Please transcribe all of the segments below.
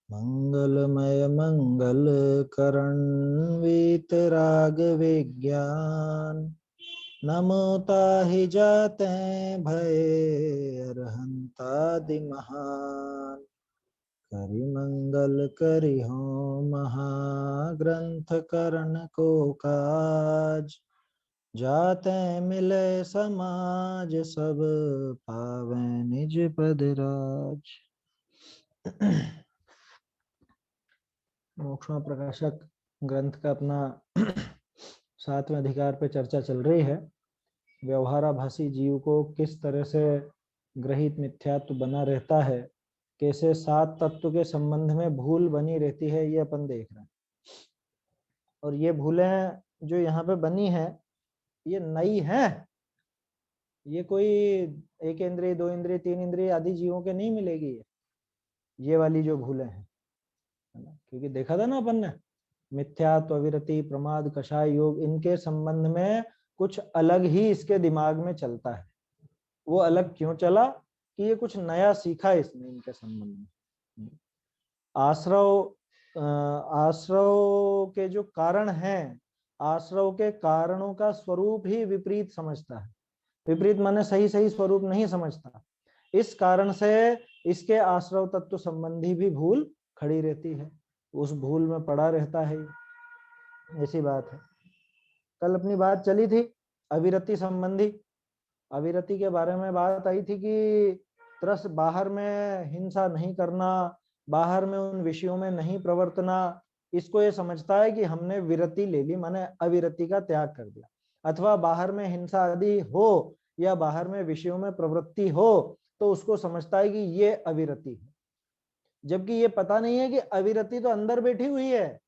मंगलमय मंगल करण वीतराग विज्ञान। नमो ताहि जाते भय अरहंतादि महान। करि मंगल करि हो महाग्रंथ करण को काज। जाते मिले समाज सब पावे निज पद राज। मोक्षमा प्रकाशक ग्रंथ का अपना 7वें अधिकार पे चर्चा चल रही है। व्यवहाराभासी जीव को किस तरह से ग्रहित मिथ्यात्व बना रहता है, कैसे 7 तत्व के संबंध में भूल बनी रहती है, ये अपन देख रहे हैं। और ये भूलें जो यहाँ पे बनी है ये नई है। ये कोई 1 इंद्रिय 2 इंद्रिय 3 इंद्रिय आदि जीवों के नहीं मिलेगी ये वाली जो भूलें हैं, क्योंकि देखा था ना अपन ने मिथ्यात्व, अविरति, प्रमाद, कषाय योग, इनके संबंध में कुछ अलग ही इसके दिमाग में चलता है। वो अलग क्यों चला कि ये कुछ नया सीखा इसने इनके संबंध में। आश्रव के जो कारण हैं, आश्रव के कारणों का स्वरूप ही विपरीत समझता है। विपरीत माने सही सही स्वरूप नहीं समझता। इस कारण से इसके आश्रव तत्व संबंधी भी भूल खड़ी रहती है, उस भूल में पड़ा रहता है। ऐसी बात है। कल अपनी बात चली थी अविरति संबंधी। अविरति के बारे में बात आई थी कि तरस बाहर में हिंसा नहीं करना, बाहर में उन विषयों में नहीं प्रवर्तना। इसको ये समझता है कि हमने विरति ले ली, माने अविरति का त्याग कर दिया। अथवा बाहर में हिंसा आदि हो या बाहर में विषयों में प्रवृत्ति हो तो उसको समझता है कि ये अविरति है, जबकि ये पता नहीं है कि अविरति तो अंदर बैठी हुई है।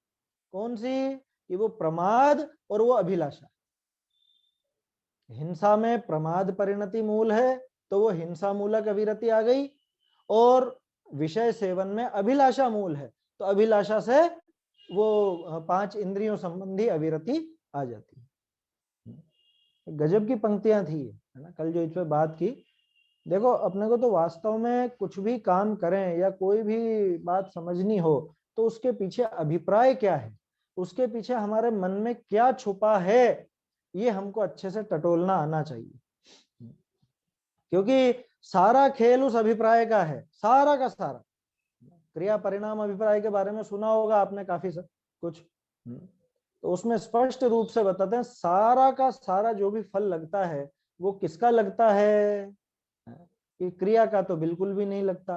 कौन सी? कि वो प्रमाद और वो अभिलाषा। हिंसा में प्रमाद परिणति मूल है तो वो हिंसा मूलक अविरति आ गई, और विषय सेवन में अभिलाषा मूल है तो अभिलाषा से वो 5 इंद्रियों संबंधी अविरति आ जाती है। गजब की पंक्तियां थी है ना, कल जो इस पे बात की। देखो अपने को तो वास्तव में कुछ भी काम करें या कोई भी बात समझनी हो तो उसके पीछे अभिप्राय क्या है, उसके पीछे हमारे मन में क्या छुपा है, ये हमको अच्छे से टटोलना आना चाहिए। क्योंकि सारा खेल उस अभिप्राय का है, सारा का सारा। क्रिया परिणाम अभिप्राय के बारे में सुना होगा आपने काफी कुछ। तो उसमें स्पष्ट रूप से बताते हैं सारा का सारा जो भी फल लगता है वो किसका लगता है, कि क्रिया का तो बिल्कुल भी नहीं लगता।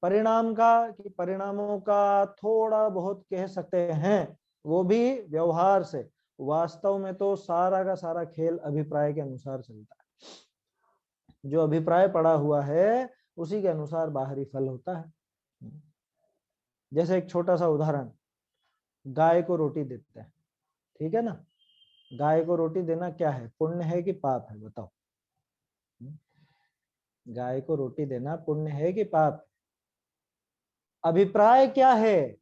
परिणाम का, कि परिणामों का थोड़ा बहुत कह सकते हैं, वो भी व्यवहार से। वास्तव में तो सारा का सारा खेल अभिप्राय के अनुसार चलता है। जो अभिप्राय पड़ा हुआ है उसी के अनुसार बाहरी फल होता है। जैसे एक छोटा सा उदाहरण, गाय को रोटी देते हैं, ठीक है ना। गाय को रोटी देना क्या है, पुण्य है कि पाप है, बताओ। गाय को रोटी देना पुण्य है कि पाप? अभिप्राय क्या है?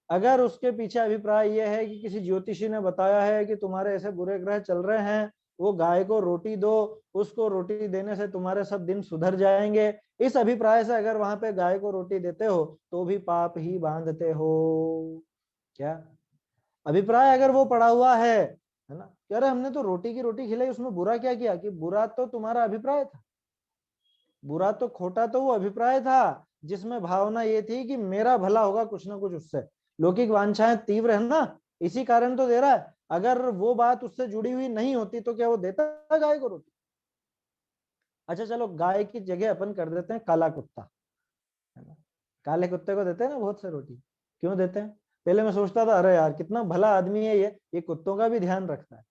अगर उसके पीछे अभिप्राय यह है कि किसी ज्योतिषी ने बताया है कि तुम्हारे ऐसे बुरे ग्रह चल रहे हैं, वो गाय को रोटी दो, उसको रोटी देने से तुम्हारे सब दिन सुधर जाएंगे, इस अभिप्राय से अगर वहां पे गाय को रोटी देते हो तो भी पाप ही बांधते हो क्या? अभिप्राय अगर वो पड़ा हुआ है ना, कि अरे हमने तो रोटी की रोटी खिलाई, उसमें बुरा क्या किया? कि बुरा तो तुम्हारा अभिप्राय था, बुरा तो खोटा तो वो अभिप्राय था जिसमें भावना ये थी कि मेरा भला होगा कुछ ना कुछ उससे। लौकिक वांछाएं तीव्र है ना, इसी कारण तो दे रहा है। अगर वो बात उससे जुड़ी हुई नहीं होती तो क्या वो देता गाय को रोटी? अच्छा चलो गाय की जगह अपन कर देते हैं काला कुत्ता, है ना। काले कुत्ते को देते हैं ना बहुत से रोटी। क्यों देते हैं? पहले मैं सोचता था अरे यार कितना भला आदमी है ये कुत्तों का भी ध्यान रखता है।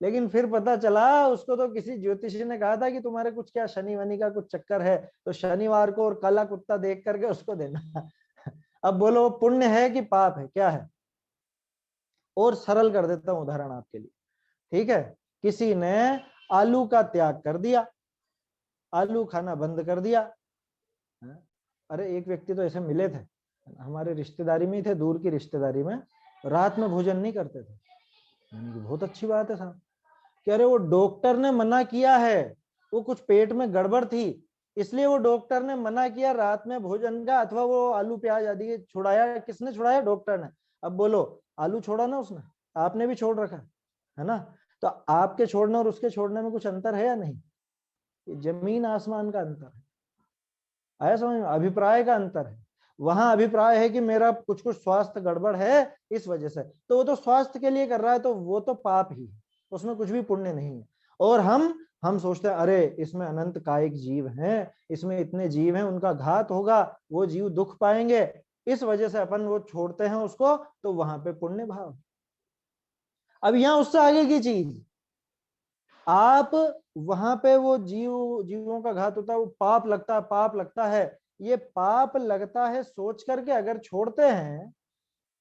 लेकिन फिर पता चला उसको तो किसी ज्योतिषी ने कहा था कि तुम्हारे कुछ क्या शनि वनि का कुछ चक्कर है, तो शनिवार को और काला कुत्ता देख करके उसको देना। अब बोलो पुण्य है कि पाप है, क्या है? और सरल कर देता हूं उदाहरण आपके लिए, ठीक है। किसी ने आलू का त्याग कर दिया, आलू खाना बंद कर दिया। अरे एक व्यक्ति तो ऐसे मिले थे हमारे रिश्तेदारी में ही थे, दूर की रिश्तेदारी में, रात में भोजन नहीं करते थे। बहुत अच्छी बात है साहब। कि अरे वो डॉक्टर ने मना किया है, वो कुछ पेट में गड़बड़ थी, इसलिए वो डॉक्टर ने मना किया रात में भोजन का, अथवा वो आलू प्याज आदि छुड़ाया। किसने छुड़ाया? डॉक्टर ने। अब बोलो, आलू छोड़ा ना उसने, आपने भी छोड़ रखा है ना। तो आपके छोड़ने और उसके छोड़ने में कुछ अंतर है या नहीं? ये जमीन आसमान का अंतर है। आया समझ में? अभिप्राय का अंतर है। वहां अभिप्राय है कि मेरा कुछ कुछ स्वास्थ्य गड़बड़ है इस वजह से, तो वो तो स्वास्थ्य के लिए कर रहा है, तो वो तो पाप ही है, उसमें कुछ भी पुण्य नहीं है। और हम सोचते हैं अरे इसमें अनंत कायिक जीव हैं, इसमें इतने जीव हैं, उनका घात होगा, वो जीव दुख पाएंगे, इस वजह से अपन वो छोड़ते हैं उसको, तो वहां पे पुण्य भाव। अब यहां उससे आगे की चीज, आप वहां पे वो जीवों का घात होता है, वो पाप लगता है, पाप लगता है। ये पाप लगता है सोच करके अगर छोड़ते हैं,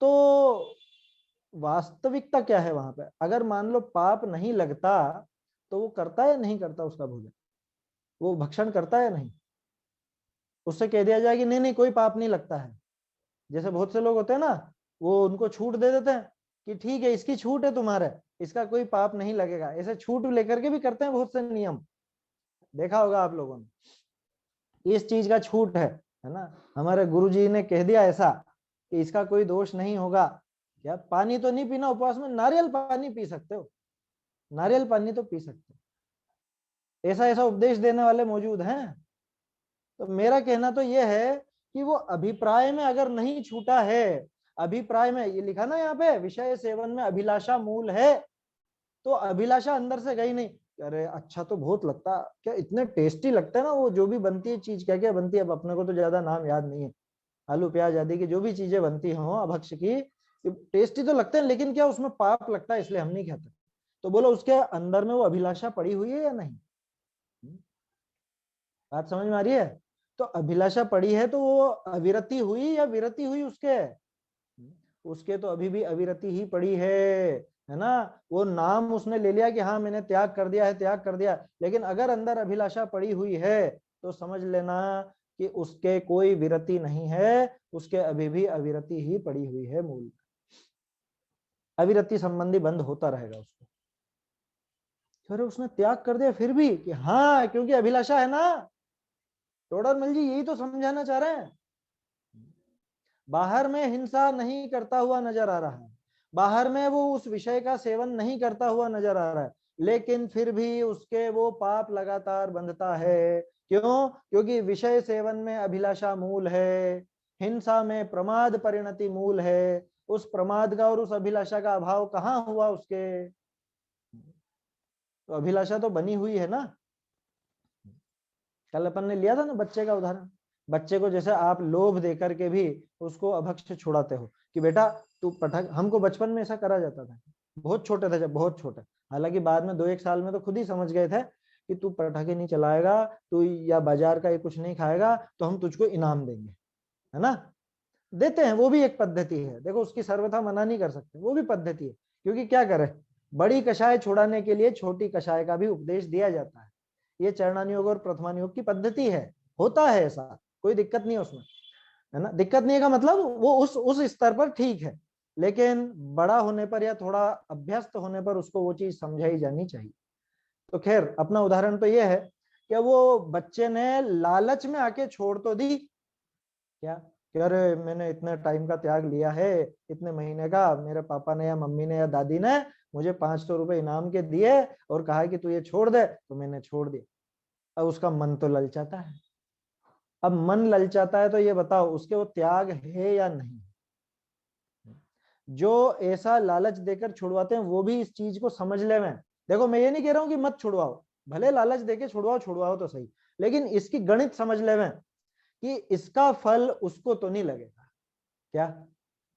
तो वास्तविकता क्या है वहां पे? अगर मान लो पाप नहीं लगता, तो वो करता है या नहीं करता उसका भोजन? वो भक्षण करता है या नहीं? उससे कह दिया जाए कि नहीं नहीं कोई पाप नहीं लगता है, जैसे बहुत से लोग होते हैं ना, वो उनको छूट दे देते हैं कि ठीक है इसकी छूट है, तुम्हारे इसका कोई पाप नहीं लगेगा। ऐसे छूट लेकर के भी करते हैं बहुत से नियम, देखा होगा आप लोगों ने। इस चीज का छूट है ना। हमारे गुरुजी ने कह दिया ऐसा कि इसका कोई दोष नहीं होगा। क्या पानी तो नहीं पीना उपवास में? नारियल पानी पी सकते हो, नारियल पानी तो पी सकते हो। ऐसा ऐसा उपदेश देने वाले मौजूद हैं। तो मेरा कहना तो यह है कि वो अभिप्राय में अगर नहीं छूटा है, अभिप्राय में ये लिखा ना यहाँ पे, विषय सेवन में अभिलाषा मूल है, तो अभिलाषा अंदर से गई नहीं। अरे अच्छा तो बहुत लगता, क्या इतने टेस्टी लगता है ना वो जो भी बनती है चीज, क्या क्या बनती है, अब अपने को तो ज्यादा नाम याद नहीं है, आलू प्याज आदि की जो भी चीजें बनती हो अभक्ष की, टेस्टी तो लगते हैं, लेकिन क्या उसमें पाप लगता है इसलिए हम नहीं खाते। तो बोलो उसके अंदर में वो अभिलाषा पड़ी हुई है या नहीं? बात समझ में आ रही है? तो अभिलाषा पड़ी है तो वो अविरति हुई या विरति हुई उसके? उसके तो अभी भी अविरति ही पड़ी है ना। वो नाम उसने ले लिया कि हाँ मैंने त्याग कर दिया है, त्याग कर दिया, लेकिन अगर अंदर अभिलाषा पड़ी हुई है तो समझ लेना कि उसके कोई विरति नहीं है, उसके अभी भी अविरति ही पड़ी हुई है। मूल अविरति संबंधी बंद होता रहेगा उसको। फिर उसने त्याग कर दिया फिर भी कि हाँ क्योंकि अभिलाषा है ना। टोडरमल जी यही तो समझाना चाह रहे हैं। बाहर में हिंसा नहीं करता हुआ नजर आ रहा है, बाहर में वो उस विषय का सेवन नहीं करता हुआ नजर आ रहा है, लेकिन फिर भी उसके वो पाप लगातार बंधता है। क्यों? क्योंकि विषय सेवन में अभिलाषा मूल है, हिंसा में प्रमाद परिणति मूल है। उस प्रमाद का और उस अभिलाषा का अभाव कहाँ हुआ उसके? तो अभिलाषा तो बनी हुई है ना। कल अपन ने लिया था ना बच्चे का उदाहरण, बच्चे को जैसे आप लोभ देकर के भी उसको अभक्ष छुड़ाते हो कि बेटा तू पटाखे, हमको बचपन में ऐसा करा जाता था, बहुत छोटे थे जब, बहुत छोटे, हालांकि बाद में 2-1 साल में तो खुद ही समझ गए थे कि तू पटाखे नहीं चलाएगा, तू या बाजार का ये कुछ नहीं खाएगा तो हम तुझको इनाम देंगे, है ना। देते हैं, वो भी एक पद्धति है, देखो उसकी सर्वथा मना नहीं कर सकते, वो भी पद्धति है। क्योंकि क्या करे, बड़ी कषाय छुड़ाने के लिए छोटी कषाय का भी उपदेश दिया जाता है। ये चरणान योग और प्रथमान योग की पद्धति है, होता है ऐसा, कोई दिक्कत नहीं है उसमें, है ना। दिक्कत नहीं का मतलब वो उस स्तर पर ठीक है, लेकिन बड़ा होने पर या थोड़ा अभ्यस्त होने पर उसको वो चीज समझाई जानी चाहिए। तो खैर अपना उदाहरण तो ये है कि वो बच्चे ने लालच में आके छोड़ तो दी, क्या कि अरे मैंने इतने टाइम का त्याग लिया है, इतने महीने का, मेरे पापा ने या मम्मी ने या दादी ने मुझे 500 रुपए इनाम के दिए और कहा कि तू ये छोड़ दे, तो मैंने छोड़ दिया। अब उसका मन तो ललचाता है। अब मन ललचाता है तो ये बताओ उसके वो त्याग है या नहीं? जो ऐसा लालच देकर छुड़वाते हैं वो भी इस चीज को समझ ले। मैं देखो मैं ये नहीं कह रहा हूं कि मत छुड़वाओ, भले लालच देके छुड़वाओ, छुड़वाओ तो सही, लेकिन इसकी गणित समझ ले मैं कि इसका फल उसको तो नहीं लगेगा। क्या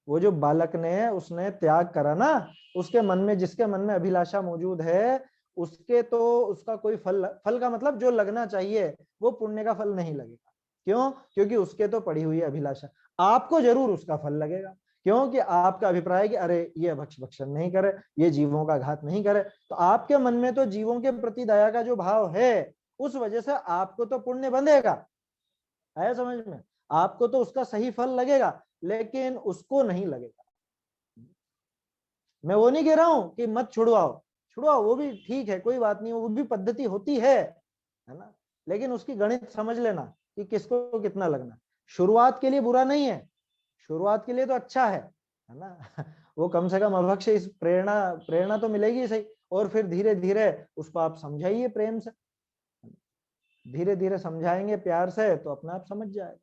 वो जो बालक ने उसने त्याग करा ना, उसके मन में, जिसके मन में अभिलाषा मौजूद है, उसके तो उसका कोई फल का मतलब जो लगना चाहिए वो पुण्य का फल नहीं लगेगा। क्यों? क्योंकि उसके तो पड़ी हुई है अभिलाषा। आपको जरूर उसका फल लगेगा, क्योंकि आपका अभिप्राय है कि अरे ये भक्षण नहीं करे, ये जीवों का घात नहीं करे, तो आपके मन में तो जीवों के प्रति दया का जो भाव है, उस वजह से आपको तो पुण्य बंधेगा। आया समझ में? आपको तो उसका सही फल लगेगा, लेकिन उसको नहीं लगेगा। मैं वो नहीं कह रहा हूं कि मत छुड़वाओ, छुड़वाओ, वो भी ठीक है, कोई बात नहीं, वो भी पद्धति होती है ना। लेकिन उसकी गणित समझ लेना कि किसको कितना लगना। शुरुआत के लिए बुरा नहीं है, शुरुआत के लिए तो अच्छा है ना। वो कम से कम अभक्ष्य इस प्रेरणा प्रेरणा तो मिलेगी सही, और फिर धीरे धीरे उसको आप समझाइए प्रेम से, धीरे धीरे समझाएंगे प्यार से तो अपने आप समझ जाएगा।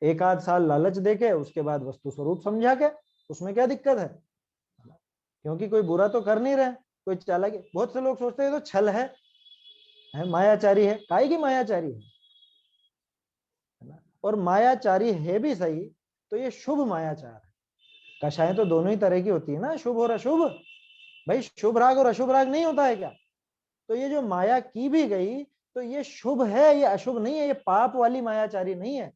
एक आध साल लालच देके उसके बाद वस्तु स्वरूप समझा के, उसमें क्या दिक्कत है, क्योंकि कोई बुरा तो कर नहीं रहे, कोई चालाकी। बहुत से लोग सोचते हैं तो छल है मायाचारी है, काहे की मायाचारी है ना। और मायाचारी है भी सही तो ये शुभ मायाचार है। कषाएं तो दोनों ही तरह की होती है ना, शुभ और अशुभ। भाई शुभ राग और अशुभ राग नहीं होता है क्या? तो ये जो माया की भी गई तो ये शुभ है, ये अशुभ नहीं है, ये पाप वाली मायाचारी नहीं है।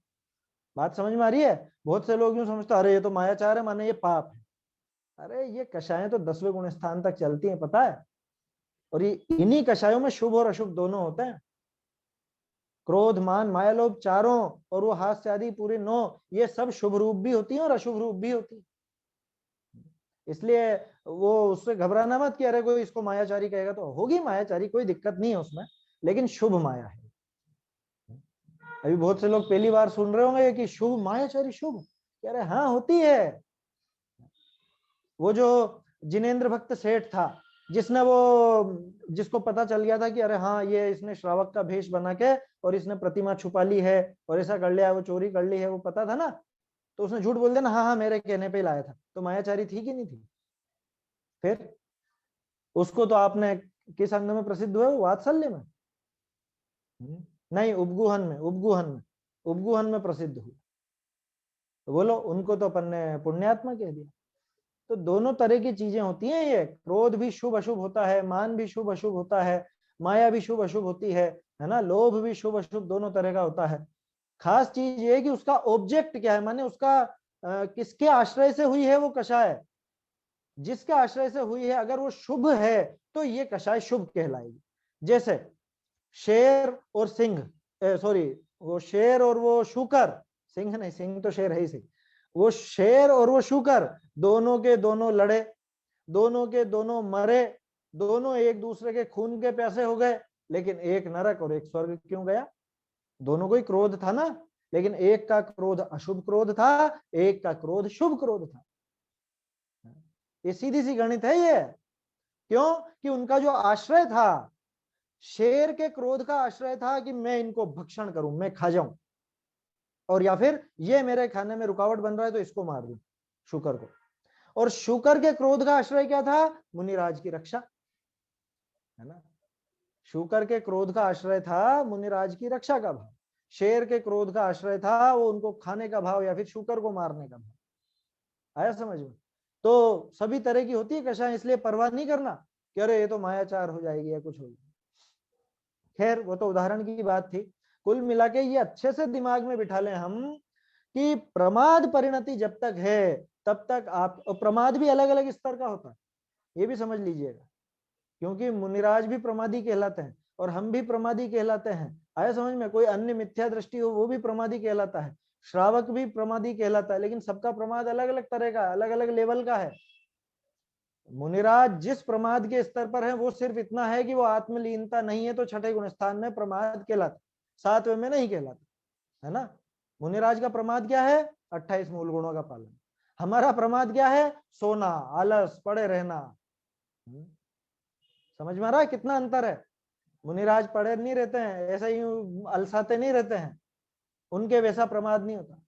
बात समझ में आ रही है? बहुत से लोग यूं समझते अरे ये तो मायाचार है माने ये पाप है। अरे ये कषाएं तो 10वें गुण स्थान तक चलती हैं, पता है। और ये इन्हीं कषायों में शुभ और अशुभ दोनों होते हैं। क्रोध मान माया लोभ चारों और वो हास्य आदि पूरे 9, ये सब शुभ रूप भी होती है और अशुभ रूप भी होती है। इसलिए वो उससे घबराना मत कि अरे कोई इसको मायाचारी कहेगा, तो होगी मायाचारी, कोई दिक्कत नहीं है उसमें, लेकिन शुभ माया है। अभी बहुत से लोग पहली बार सुन रहे होंगे कि शुभ मायाचारी शुभ, कह रहे हाँ होती है। वो जो जिनेंद्र भक्त सेठ था, जिसने वो जिसको पता चल गया था कि अरे हाँ ये इसने श्रावक का भेष बना के और इसने प्रतिमा छुपा ली है और ऐसा कर लिया, वो चोरी कर ली है, वो पता था ना, तो उसने झूठ बोल दिया ना, हाँ हाँ मेरे कहने पे ही लाया था। तो मायाचारी थी कि नहीं थी? फिर उसको तो आपने किस अंग में प्रसिद्ध हुए, वात्सल्य में? नहीं, उपगुहन में, उपगुहन में, उपगुहन में प्रसिद्ध हुए। तो बोलो उनको तो अपन ने पुण्यात्मा कह दिया। तो दोनों तरह की चीजें होती हैं, ये क्रोध भी शुभ अशुभ होता है, मान भी शुभ अशुभ होता है, माया भी शुभ अशुभ होती है ना, लोभ भी शुभ अशुभ दोनों तरह का होता है। खास चीज ये है कि उसका ऑब्जेक्ट क्या है, माने उसका किसके आश्रय से हुई है वो कषाय। जिसके आश्रय से हुई है अगर वो शुभ है तो ये कषाय शुभ कहलाएगी। जैसे शेर और सिंह, सॉरी, वो शेर और वो शूकर, सिंह नहीं, सिंह तो शेर है ही सही, वो शेर और वो शूकर दोनों के दोनों लड़े, दोनों के दोनों मरे, दोनों एक दूसरे के खून के प्यासे हो गए, लेकिन एक नरक और एक स्वर्ग क्यों गया? दोनों को ही क्रोध था ना, लेकिन एक का क्रोध अशुभ क्रोध था, एक का क्रोध शुभ क्रोध था। ये सीधी सी गणित है ये। क्यों? कि उनका जो आश्रय था, शेर के क्रोध का आश्रय था कि मैं इनको भक्षण करूं, मैं खा जाऊं, और या फिर ये मेरे खाने में रुकावट बन रहा है तो इसको मार दूं, शुकर को। और शुकर के क्रोध का आश्रय क्या था? मुनिराज की रक्षा, है ना। शुकर के क्रोध का आश्रय था मुनिराज की रक्षा का भाव, शेर के क्रोध का आश्रय था वो उनको खाने का भाव या फिर शुकर को मारने का भाव। आया समझ में? तो सभी तरह की होती है कषाय, इसलिए परवाह नहीं करना कि अरे ये तो मायाचार हो जाएगी या कुछ होगी। खैर वो तो उदाहरण की बात थी। कुल मिला के ये अच्छे से दिमाग में बिठा लें हम कि प्रमाद परिणति जब तक है तब तक आप, प्रमाद भी अलग अलग स्तर का होता है, ये भी समझ लीजिएगा। क्योंकि मुनिराज भी प्रमादी कहलाते हैं और हम भी प्रमादी कहलाते हैं। आया समझ में? कोई अन्य मिथ्या दृष्टि हो वो भी प्रमादी कहलाता है, श्रावक भी प्रमादी कहलाता है, लेकिन सबका प्रमाद अलग अलग तरह का, अलग अलग लेवल का है। मुनिराज जिस प्रमाद के स्तर पर है वो सिर्फ इतना है कि वो आत्मलीनता नहीं है तो छठे गुण स्थान में प्रमाद कहलाता, 7वें में नहीं कहलाता, है ना। मुनिराज का प्रमाद क्या है? 28 मूल गुणों का पालन। हमारा प्रमाद क्या है? सोना, आलस, पड़े रहना। समझ में आ रहा है कितना अंतर है? मुनिराज पड़े नहीं रहते हैं, ऐसा ही अलसाते नहीं रहते हैं, उनके वैसा प्रमाद नहीं होता।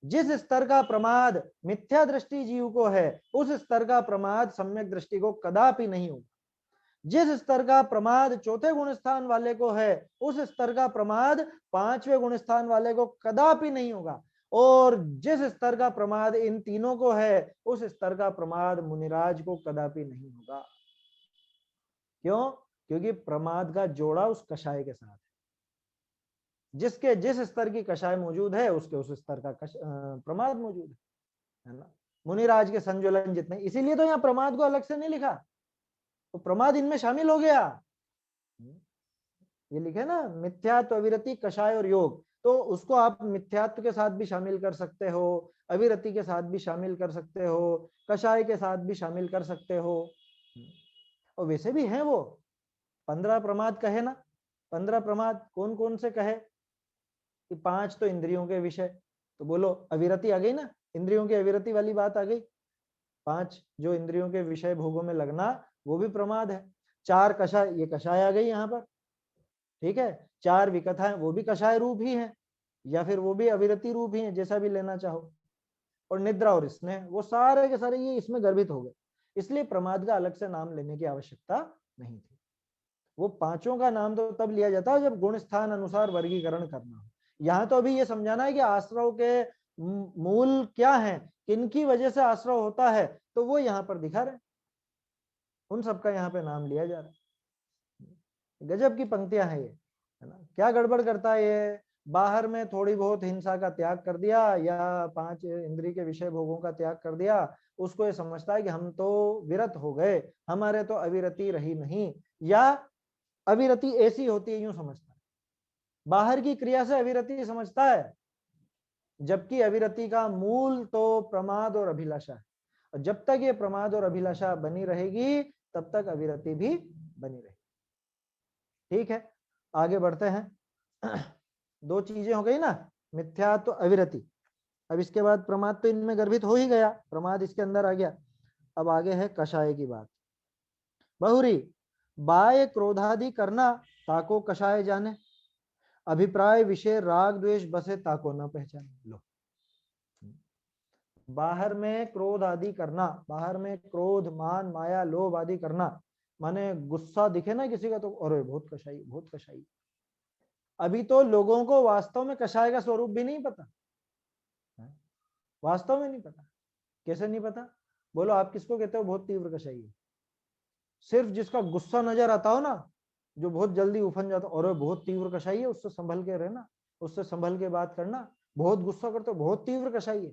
जिस स्तर का प्रमाद मिथ्या दृष्टि जीव को है उस स्तर का प्रमाद सम्यक दृष्टि को कदापि नहीं होगा। जिस स्तर का प्रमाद चौथे गुण स्थान वाले को है उस स्तर का प्रमाद 5वें गुण स्थान वाले को कदापि नहीं होगा। और जिस स्तर का प्रमाद इन तीनों को है उस स्तर का प्रमाद मुनिराज को कदापि नहीं होगा। क्यों? क्योंकि प्रमाद का जोड़ा उस कषाय के साथ है। जिसके जिस स्तर की कषाय मौजूद है उसके उस स्तर का प्रमाद मौजूद है ना। मुनिराज के संज्वलन जितने, इसीलिए तो यहाँ प्रमाद को अलग से नहीं लिखा, तो प्रमाद इनमें शामिल हो गया। ये लिखे ना मिथ्यात्व, अविरति, कषाय और योग, तो उसको आप मिथ्यात्व के साथ भी शामिल कर सकते हो, अविरति के साथ भी शामिल कर सकते हो, कषाय के साथ भी शामिल कर सकते हो। और वैसे भी है वो 15 प्रमाद कहे ना, 15 प्रमाद कौन कौन से कहे कि 5 तो इंद्रियों के विषय, तो बोलो अविरति आ गई ना, इंद्रियों की अविरति वाली बात आ गई। 5 जो इंद्रियों के विषय भोगों में लगना वो भी प्रमाद है। 4 कषाय, ये कषाय आ गई यहाँ पर, ठीक है। 4 विकथाएं वो भी कषाय रूप ही है, या फिर वो भी अविरति रूप ही है, जैसा भी लेना चाहो। और निद्रा और स्नेह वो सारे के सारे ये इसमें गर्भित हो गए, इसलिए प्रमाद का अलग से नाम लेने की आवश्यकता नहीं थी। वो पांचों का नाम तो तब लिया जाता है जब गुण स्थान अनुसार वर्गीकरण करना हो। यहाँ तो अभी ये समझाना है कि आश्रव के मूल क्या है, किनकी वजह से आश्रव होता है, तो वो यहाँ पर दिखा रहे, उन सबका यहाँ पे नाम लिया जा रहा है। गजब की पंक्तियां हैं ये, है ना। क्या गड़बड़ करता है ये, बाहर में थोड़ी बहुत हिंसा का त्याग कर दिया या 5 इंद्रिय के विषय भोगों का त्याग कर दिया, उसको ये समझता है कि हम तो विरत हो गए, हमारे तो अविरति रही नहीं, या अविरति ऐसी होती है यूं समझता है, बाहर की क्रिया से अविरति समझता है, जबकि अविरति का मूल तो प्रमाद और अभिलाषा है। और जब तक ये प्रमाद और अभिलाषा बनी रहेगी तब तक अविरति भी बनी रहेगी। ठीक है, आगे बढ़ते हैं। 2 चीजें हो गई ना, मिथ्या तो अविरति। अब इसके बाद प्रमाद तो इनमें गर्भित हो ही गया, प्रमाद इसके अंदर आ गया। अब आगे है कषाय की बात। बहुरी बाय क्रोधादि करना ताको कषाय जाने, अभिप्राय विषय राग द्वेष बसे ताको न पहचाने। लो, बाहर में क्रोध आदि करना, बाहर में क्रोध मान माया लोभ आदि करना, माने गुस्सा दिखे ना किसी का तो अरे बहुत कषाई बहुत कषाई। अभी तो लोगों को वास्तव में कषाय का स्वरूप भी नहीं पता, वास्तव में नहीं पता। कैसे नहीं पता, बोलो आप किसको कहते हो बहुत तीव्र कषाई है? सिर्फ जिसका गुस्सा नजर आता हो ना, जो बहुत जल्दी उफन जाता और बहुत तीव्र कषाई है, उससे संभल के रहना, उससे संभल के बात करना। बहुत गुस्सा करते हो बहुत तीव्र कषाई है।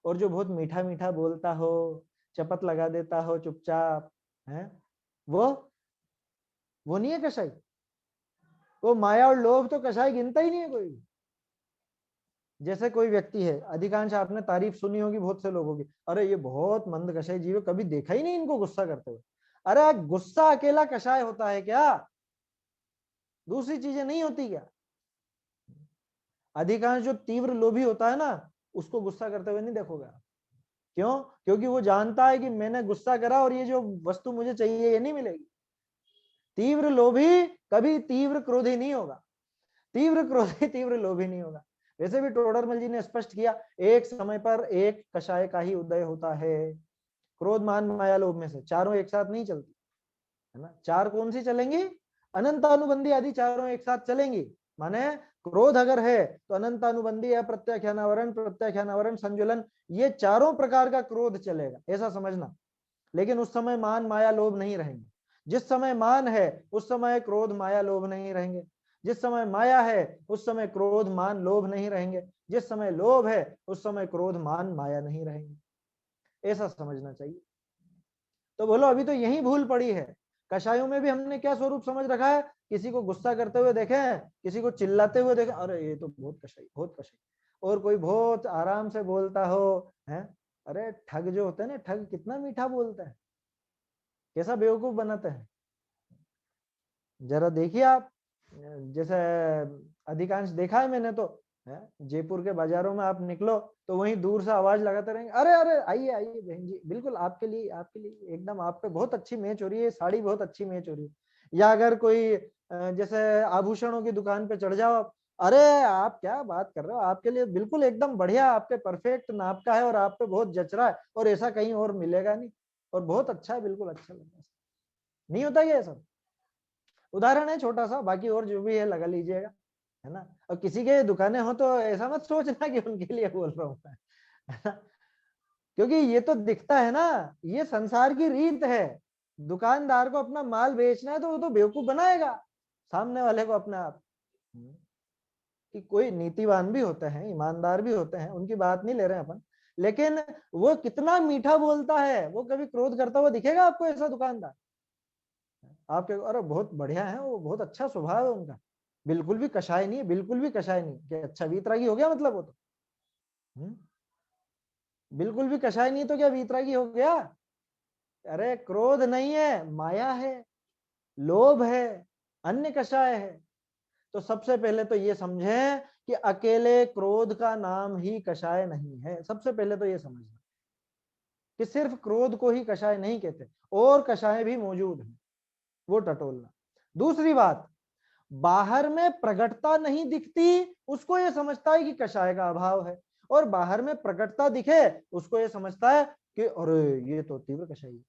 और जो बहुत मीठा मीठा बोलता हो, चपत लगा देता हो चुपचाप, है वो नहीं है कषाई। वो माया और लोभ तो कषाई गिनता ही नहीं है कोई। जैसे कोई व्यक्ति है, अधिकांश आपने तारीफ सुनी होगी बहुत से लोगों की, अरे ये बहुत मंद कषाई जीव है, कभी देखा ही नहीं इनको गुस्सा करते हुए। अरे गुस्सा अकेला कषाय होता है क्या? दूसरी चीजें नहीं होती क्या? अधिकांश जो तीव्र लोभी होता है ना, उसको गुस्सा करते हुए नहीं देखोगे। क्यों? क्योंकि वो जानता है कि मैंने गुस्सा करा और ये जो वस्तु मुझे चाहिए ये नहीं मिलेगी। तीव्र लोभी कभी तीव्र क्रोधी नहीं होगा, तीव्र क्रोधी तीव्र लोभी नहीं होगा। वैसे भी टोडरमल जी ने स्पष्ट किया, एक समय पर एक कषाय का ही उदय होता है। क्रोध मान माया लोभ में से चारों एक साथ नहीं चलती, है ना। 4 कौन सी चलेंगी? अनंतानुबंधी आदि चारों एक साथ चलेंगी। माने क्रोध अगर है तो अनंतानुबंधी है, प्रत्याख्यानावरण प्रत्याख्यानावरण संजुलन, ये चारों प्रकार का क्रोध चलेगा, ऐसा समझना। लेकिन उस समय मान माया लोभ नहीं रहेंगे। जिस समय मान है उस समय क्रोध माया लोभ नहीं रहेंगे, जिस समय माया है उस समय क्रोध मान लोभ नहीं रहेंगे, जिस समय लोभ है उस समय क्रोध मान माया नहीं रहेंगे, ऐसा समझना चाहिए। तो बोलो अभी तो यही भूल पड़ी है। कषायों में भी हमने क्या स्वरूप समझ रखा है, किसी को गुस्सा करते हुए देखे, किसी को चिल्लाते हुए देखे, अरे ये तो बहुत कषाई बहुत कषाई। और कोई बहुत आराम से बोलता हो, है, अरे ठग जो होते हैं ना, ठग कितना मीठा बोलता है, कैसा बेवकूफ बनाते हैं। जरा देखिए आप, जैसे अधिकांश देखा है मैंने तो, है जयपुर के बाजारों में आप निकलो तो वहीं दूर से आवाज लगाते रहेंगे, अरे अरे आइए आइए बहन जी, बिल्कुल आपके लिए एकदम आप पे बहुत अच्छी मैच हो रही है, साड़ी बहुत अच्छी मैच हो रही है। या अगर कोई जैसे आभूषणों की दुकान पे चढ़ जाओ आप, अरे आप क्या बात कर रहे हो, आपके लिए बिल्कुल एकदम बढ़िया, आपके परफेक्ट नाप का है और आप पे बहुत जच रहा है और ऐसा कहीं और मिलेगा नहीं, और बहुत अच्छा है, बिल्कुल अच्छा लग रहा है। नहीं होता ये सब? उदाहरण है छोटा सा, बाकी और जो भी है लगा लीजिएगा, है ना। और किसी के दुकानें हो तो ऐसा मत सोचना कि उनके लिए बोल रहा हूँ मैं, क्योंकि ये तो दिखता है ना, ये संसार की रीत है। दुकानदार को अपना माल बेचना है तो वो तो बेवकूफ बनाएगा सामने वाले को अपने आप। कि कोई नीतिवान भी होते हैं, ईमानदार भी होते हैं, उनकी बात नहीं ले रहे हैं अपन, लेकिन वो कितना मीठा बोलता है, वो कभी क्रोध करता हुआ दिखेगा आपको ऐसा दुकानदार? आपके अरे बहुत बढ़िया है वो, बहुत अच्छा स्वभाव है उनका, बिल्कुल भी कषाय नहीं है, बिल्कुल भी कषाय नहीं कि अच्छा वीतरागी हो गया मतलब वो तो, बिल्कुल भी कषाय नहीं तो क्या वीतरागी हो गया? अरे क्रोध नहीं है, माया है, लोभ है, अन्य कषाय है, तो सबसे पहले तो ये समझें कि अकेले क्रोध का नाम ही कषाय नहीं है। सबसे पहले तो ये समझना कि सिर्फ क्रोध को ही कषाय नहीं कहते, और कषाय भी मौजूद है, वो टटोलना। दूसरी बात, बाहर में प्रकटता नहीं दिखती उसको ये समझता है कि कषाय का अभाव है, और बाहर में प्रकटता दिखे उसको ये समझता है कि अरे ये तो तीव्र कषाय है।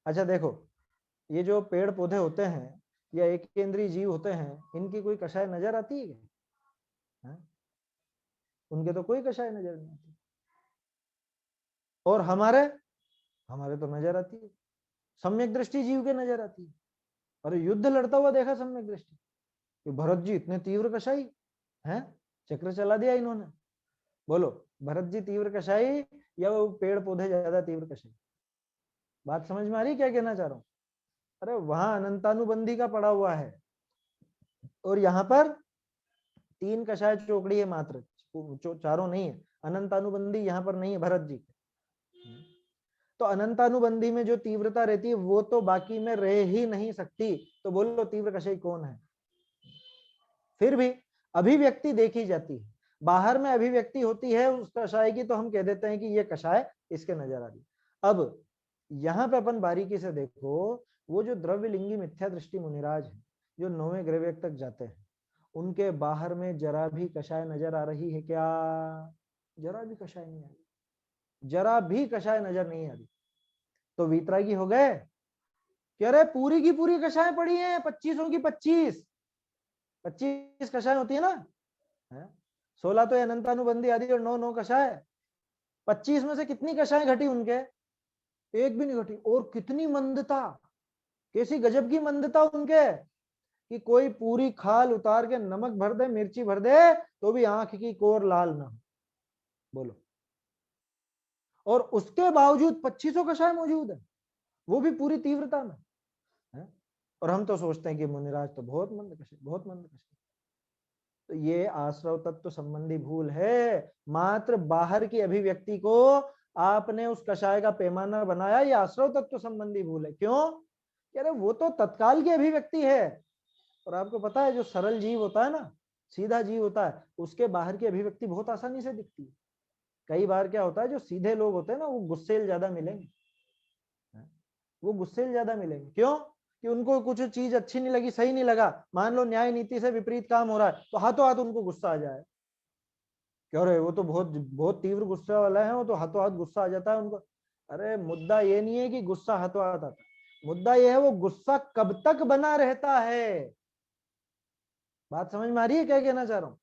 अच्छा देखो, ये जो पेड़ पौधे होते हैं या एक केंद्रीय जीव होते हैं, इनकी कोई कषाय नजर आती है क्या? उनके तो कोई कषाय नजर नहीं आती। और हमारे हमारे तो नजर आती है। सम्यक दृष्टि जीव के नजर आती है। अरे युद्ध लड़ता हुआ देखा सम्यक दृष्टि कि भरत जी इतने तीव्र कषाई हैं, चक्र चला दिया इन्होंने। बोलो, भरत जी तीव्र कषाई या वो पेड़ पौधे ज्यादा तीव्र कषाई? बात समझ में आ रही क्या कहना चाह रहा हूँ? अरे वहां अनंतानुबंधी का पड़ा हुआ है, और यहाँ पर 3 कषाय चौकड़ी है मात्र, चारों नहीं है। अनंतानुबंधी यहाँ पर नहीं है भरत जी। तो अनंतानुबंधी में जो तीव्रता रहती है वो तो बाकी में रह ही नहीं सकती। तो बोलो तीव्र कषाय कौन है? फिर भी अभिव्यक्ति देखी जाती है, बाहर में अभिव्यक्ति होती है उस कषाय की, तो हम कह देते हैं कि ये कषाय इसके नजर आ रही। अब यहाँ पे अपन बारीकी से देखो, वो जो द्रव्य लिंगी मिथ्या दृष्टि मुनिराज है, जो 9वें ग्रहवेग तक जाते हैं, उनके बाहर में जरा भी कषाय नजर आ रही है क्या? जरा भी कषाय नहीं आ रही, जरा भी कषाय नजर नहीं आ रही। तो वीतरागी हो गए कि अरे पूरी की पूरी कषाय पड़ी है, 25 की 25 कषाय होती है ना, 16 तो अनंतानुबंधी आदि और 9 कषाय। 25 में से कितनी कषाय घटी उनके? एक भी नहीं घटी। और कितनी मंदता, कैसी गजब की मंदता उनके, कि कोई पूरी खाल उतार के नमक भर दे, मिर्ची भर दे, तो भी आंख की कोर लाल ना हो। बोलो, और उसके बावजूद 25 कषाय मौजूद है, वो भी पूरी तीव्रता में है। और हम तो सोचते हैं कि मुनिराज तो बहुत मंद कषाय, बहुत मंद कषाय। तो ये आश्रव तत्व संबंधी भूल है। मात्र बाहर की अभिव्यक्ति को आपने उस कषाय का पैमाना बनाया, ये आश्रव तत्व संबंधी भूल है। क्यों? अरे वो तो तत्काल की अभिव्यक्ति है, और आपको पता है जो सरल जीव होता है ना, सीधा जीव होता है, उसके बाहर की अभिव्यक्ति बहुत आसानी से दिखती है। कई बार क्या होता है, जो सीधे लोग होते हैं ना, वो गुस्सेल ज्यादा मिलेंगे, वो गुस्सेल ज्यादा मिलेंगे। क्यों? कि उनको कुछ चीज अच्छी नहीं लगी, सही नहीं लगा, मान लो न्याय नीति से विपरीत काम हो रहा है, तो हाथों हाथ उनको गुस्सा आ जाए। क्यों रे, वो तो बहुत बहुत तीव्र गुस्सा वाला है, वो तो हाथों हाथ गुस्सा आ जाता है उनको। अरे मुद्दा ये नहीं है कि गुस्सा हाथों हाथ आता, मुद्दा ये है वो गुस्सा कब तक बना रहता है। बात समझ में आ रही है क्या कहना चाह रहा हूँ?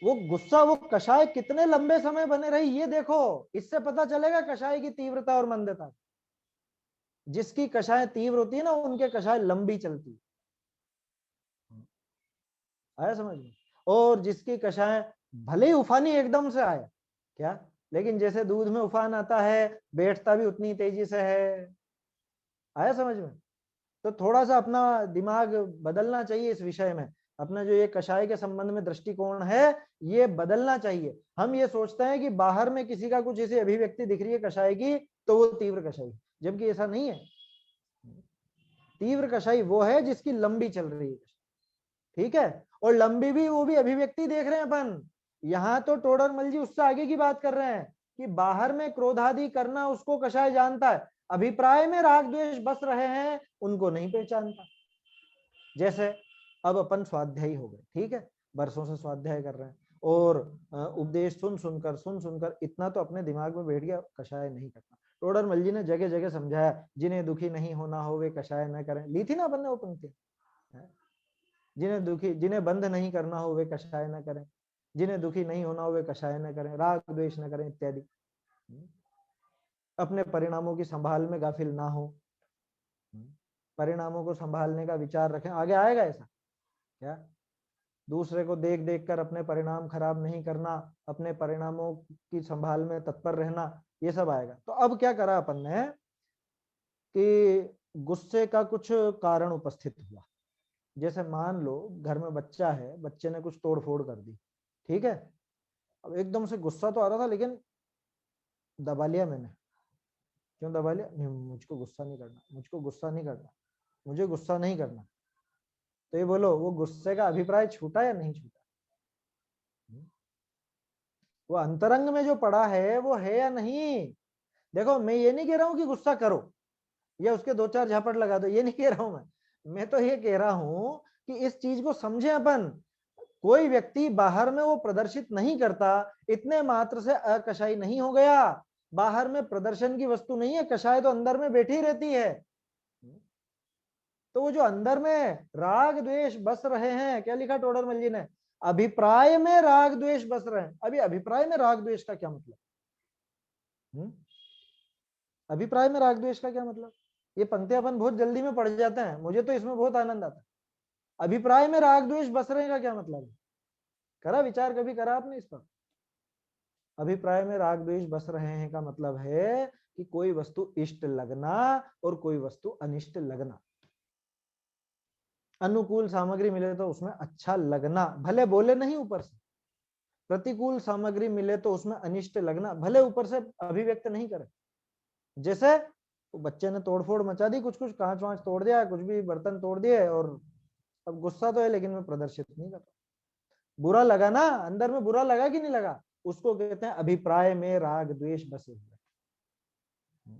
वो गुस्सा, वो कषाय कितने लंबे समय बने रही, ये देखो, इससे पता चलेगा कषाय की तीव्रता और मंदता। जिसकी कषाय तीव्र होती है ना, उनके कषाय लंबी चलती, आया समझ में? और जिसकी कषाय भले ही उफानी एकदम से आए क्या, लेकिन जैसे दूध में उफान आता है, बैठता भी उतनी तेजी से है। आया समझ में? तो थोड़ा सा अपना दिमाग बदलना चाहिए इस विषय में। अपना जो ये कषाय के संबंध में दृष्टिकोण है, ये बदलना चाहिए। हम ये सोचते हैं कि बाहर में किसी का कुछ ऐसी अभिव्यक्ति दिख रही है कषाय की, तो वो तीव्र कषाय, जबकि ऐसा नहीं है। तीव्र कषाय वो है जिसकी लंबी चल रही है, ठीक है? और लंबी भी, वो भी अभिव्यक्ति देख रहे हैं अपन। यहाँ तो टोडरमल जी उससे आगे की बात कर रहे हैं कि बाहर में क्रोधादि करना उसको कषाय जानता है, अभिप्राय में राग द्वेष बस रहे हैं उनको नहीं पहचानता। जैसे अब अपन स्वाध्यायी हो गए, ठीक है, बरसों से स्वाध्याय कर रहे हैं, और उपदेश सुन सुनकर इतना तो अपने दिमाग में बैठ गया, कषाय नहीं करना। टोडरमल जी ने जगह जगह समझाया, जिन्हें दुखी नहीं होना हो वे कषाय न करें। ली थी ना अपन ने वो पंक्ति, जिन्हें बंध नहीं करना हो वे कषाय न करें, जिन्हें दुखी नहीं होना हो वे कषाय न करें, राग द्वेष न करें इत्यादि। अपने परिणामों की संभाल में गाफिल ना हो, परिणामों को संभालने का विचार रखें। आगे आएगा ऐसा क्या? दूसरे को देख देख कर अपने परिणाम खराब नहीं करना, अपने परिणामों की संभाल में तत्पर रहना, ये सब आएगा। तो अब क्या करा अपन ने कि गुस्से का कुछ कारण उपस्थित हुआ। जैसे मान लो घर में बच्चा है, बच्चे ने कुछ तोड़फोड़ कर दी, ठीक है? अब एकदम से गुस्सा तो आ रहा था, लेकिन दबा लिया मैंने। क्यों दबा लिया? नहीं, मुझको गुस्सा नहीं करना, मुझको गुस्सा नहीं करना, मुझे गुस्सा नहीं करना। तो ये बोलो, वो गुस्से का अभिप्राय छूटा या नहीं छूटा? वो अंतरंग में जो पड़ा है वो है या नहीं? देखो, मैं ये नहीं कह रहा हूं कि गुस्सा करो या उसके दो चार झापट लगा दो, ये नहीं कह रहा हूं मैं तो ये कह रहा हूं कि इस चीज को समझे अपन। कोई व्यक्ति बाहर में वो प्रदर्शित नहीं करता, इतने मात्र से अकषाय नहीं हो गया। बाहर में प्रदर्शन की वस्तु नहीं है, कषाय तो अंदर में बैठी रहती है। तो वो जो अंदर में राग द्वेष बस रहे हैं, क्या लिखा टोडरमल जी ने, अभिप्राय में राग द्वेष बस रहे हैं। अभी अभिप्राय में राग द्वेष का क्या मतलब? अभिप्राय में राग द्वेष का क्या मतलब? ये पंक्तियां अपन बहुत जल्दी में पढ़ जाते हैं, मुझे तो इसमें बहुत आनंद आता है। अभिप्राय में राग द्वेष बस रहे का क्या मतलब है? करा विचार कभी, करा आपने इस पर? अभिप्राय में राग द्वेष बस रहे हैं का मतलब है कि कोई वस्तु इष्ट लगना और कोई वस्तु अनिष्ट लगना। अनुकूल सामग्री मिले तो उसमें अच्छा लगना, भले बोले नहीं ऊपर से। प्रतिकूल सामग्री मिले तो उसमें अनिष्ट लगना, भले ऊपर से अभिव्यक्त नहीं करे। जैसे तो बच्चे ने तोड़फोड़ मचा दी, कुछ कुछ कांच वांच तोड़ दिया, कुछ भी बर्तन तोड़ दिए, और अब गुस्सा तो है लेकिन मैं प्रदर्शित नहीं करता। बुरा लगा ना, अंदर में बुरा लगा कि नहीं लगा, उसको कहते हैं अभिप्राय में राग द्वेष बसे हुए।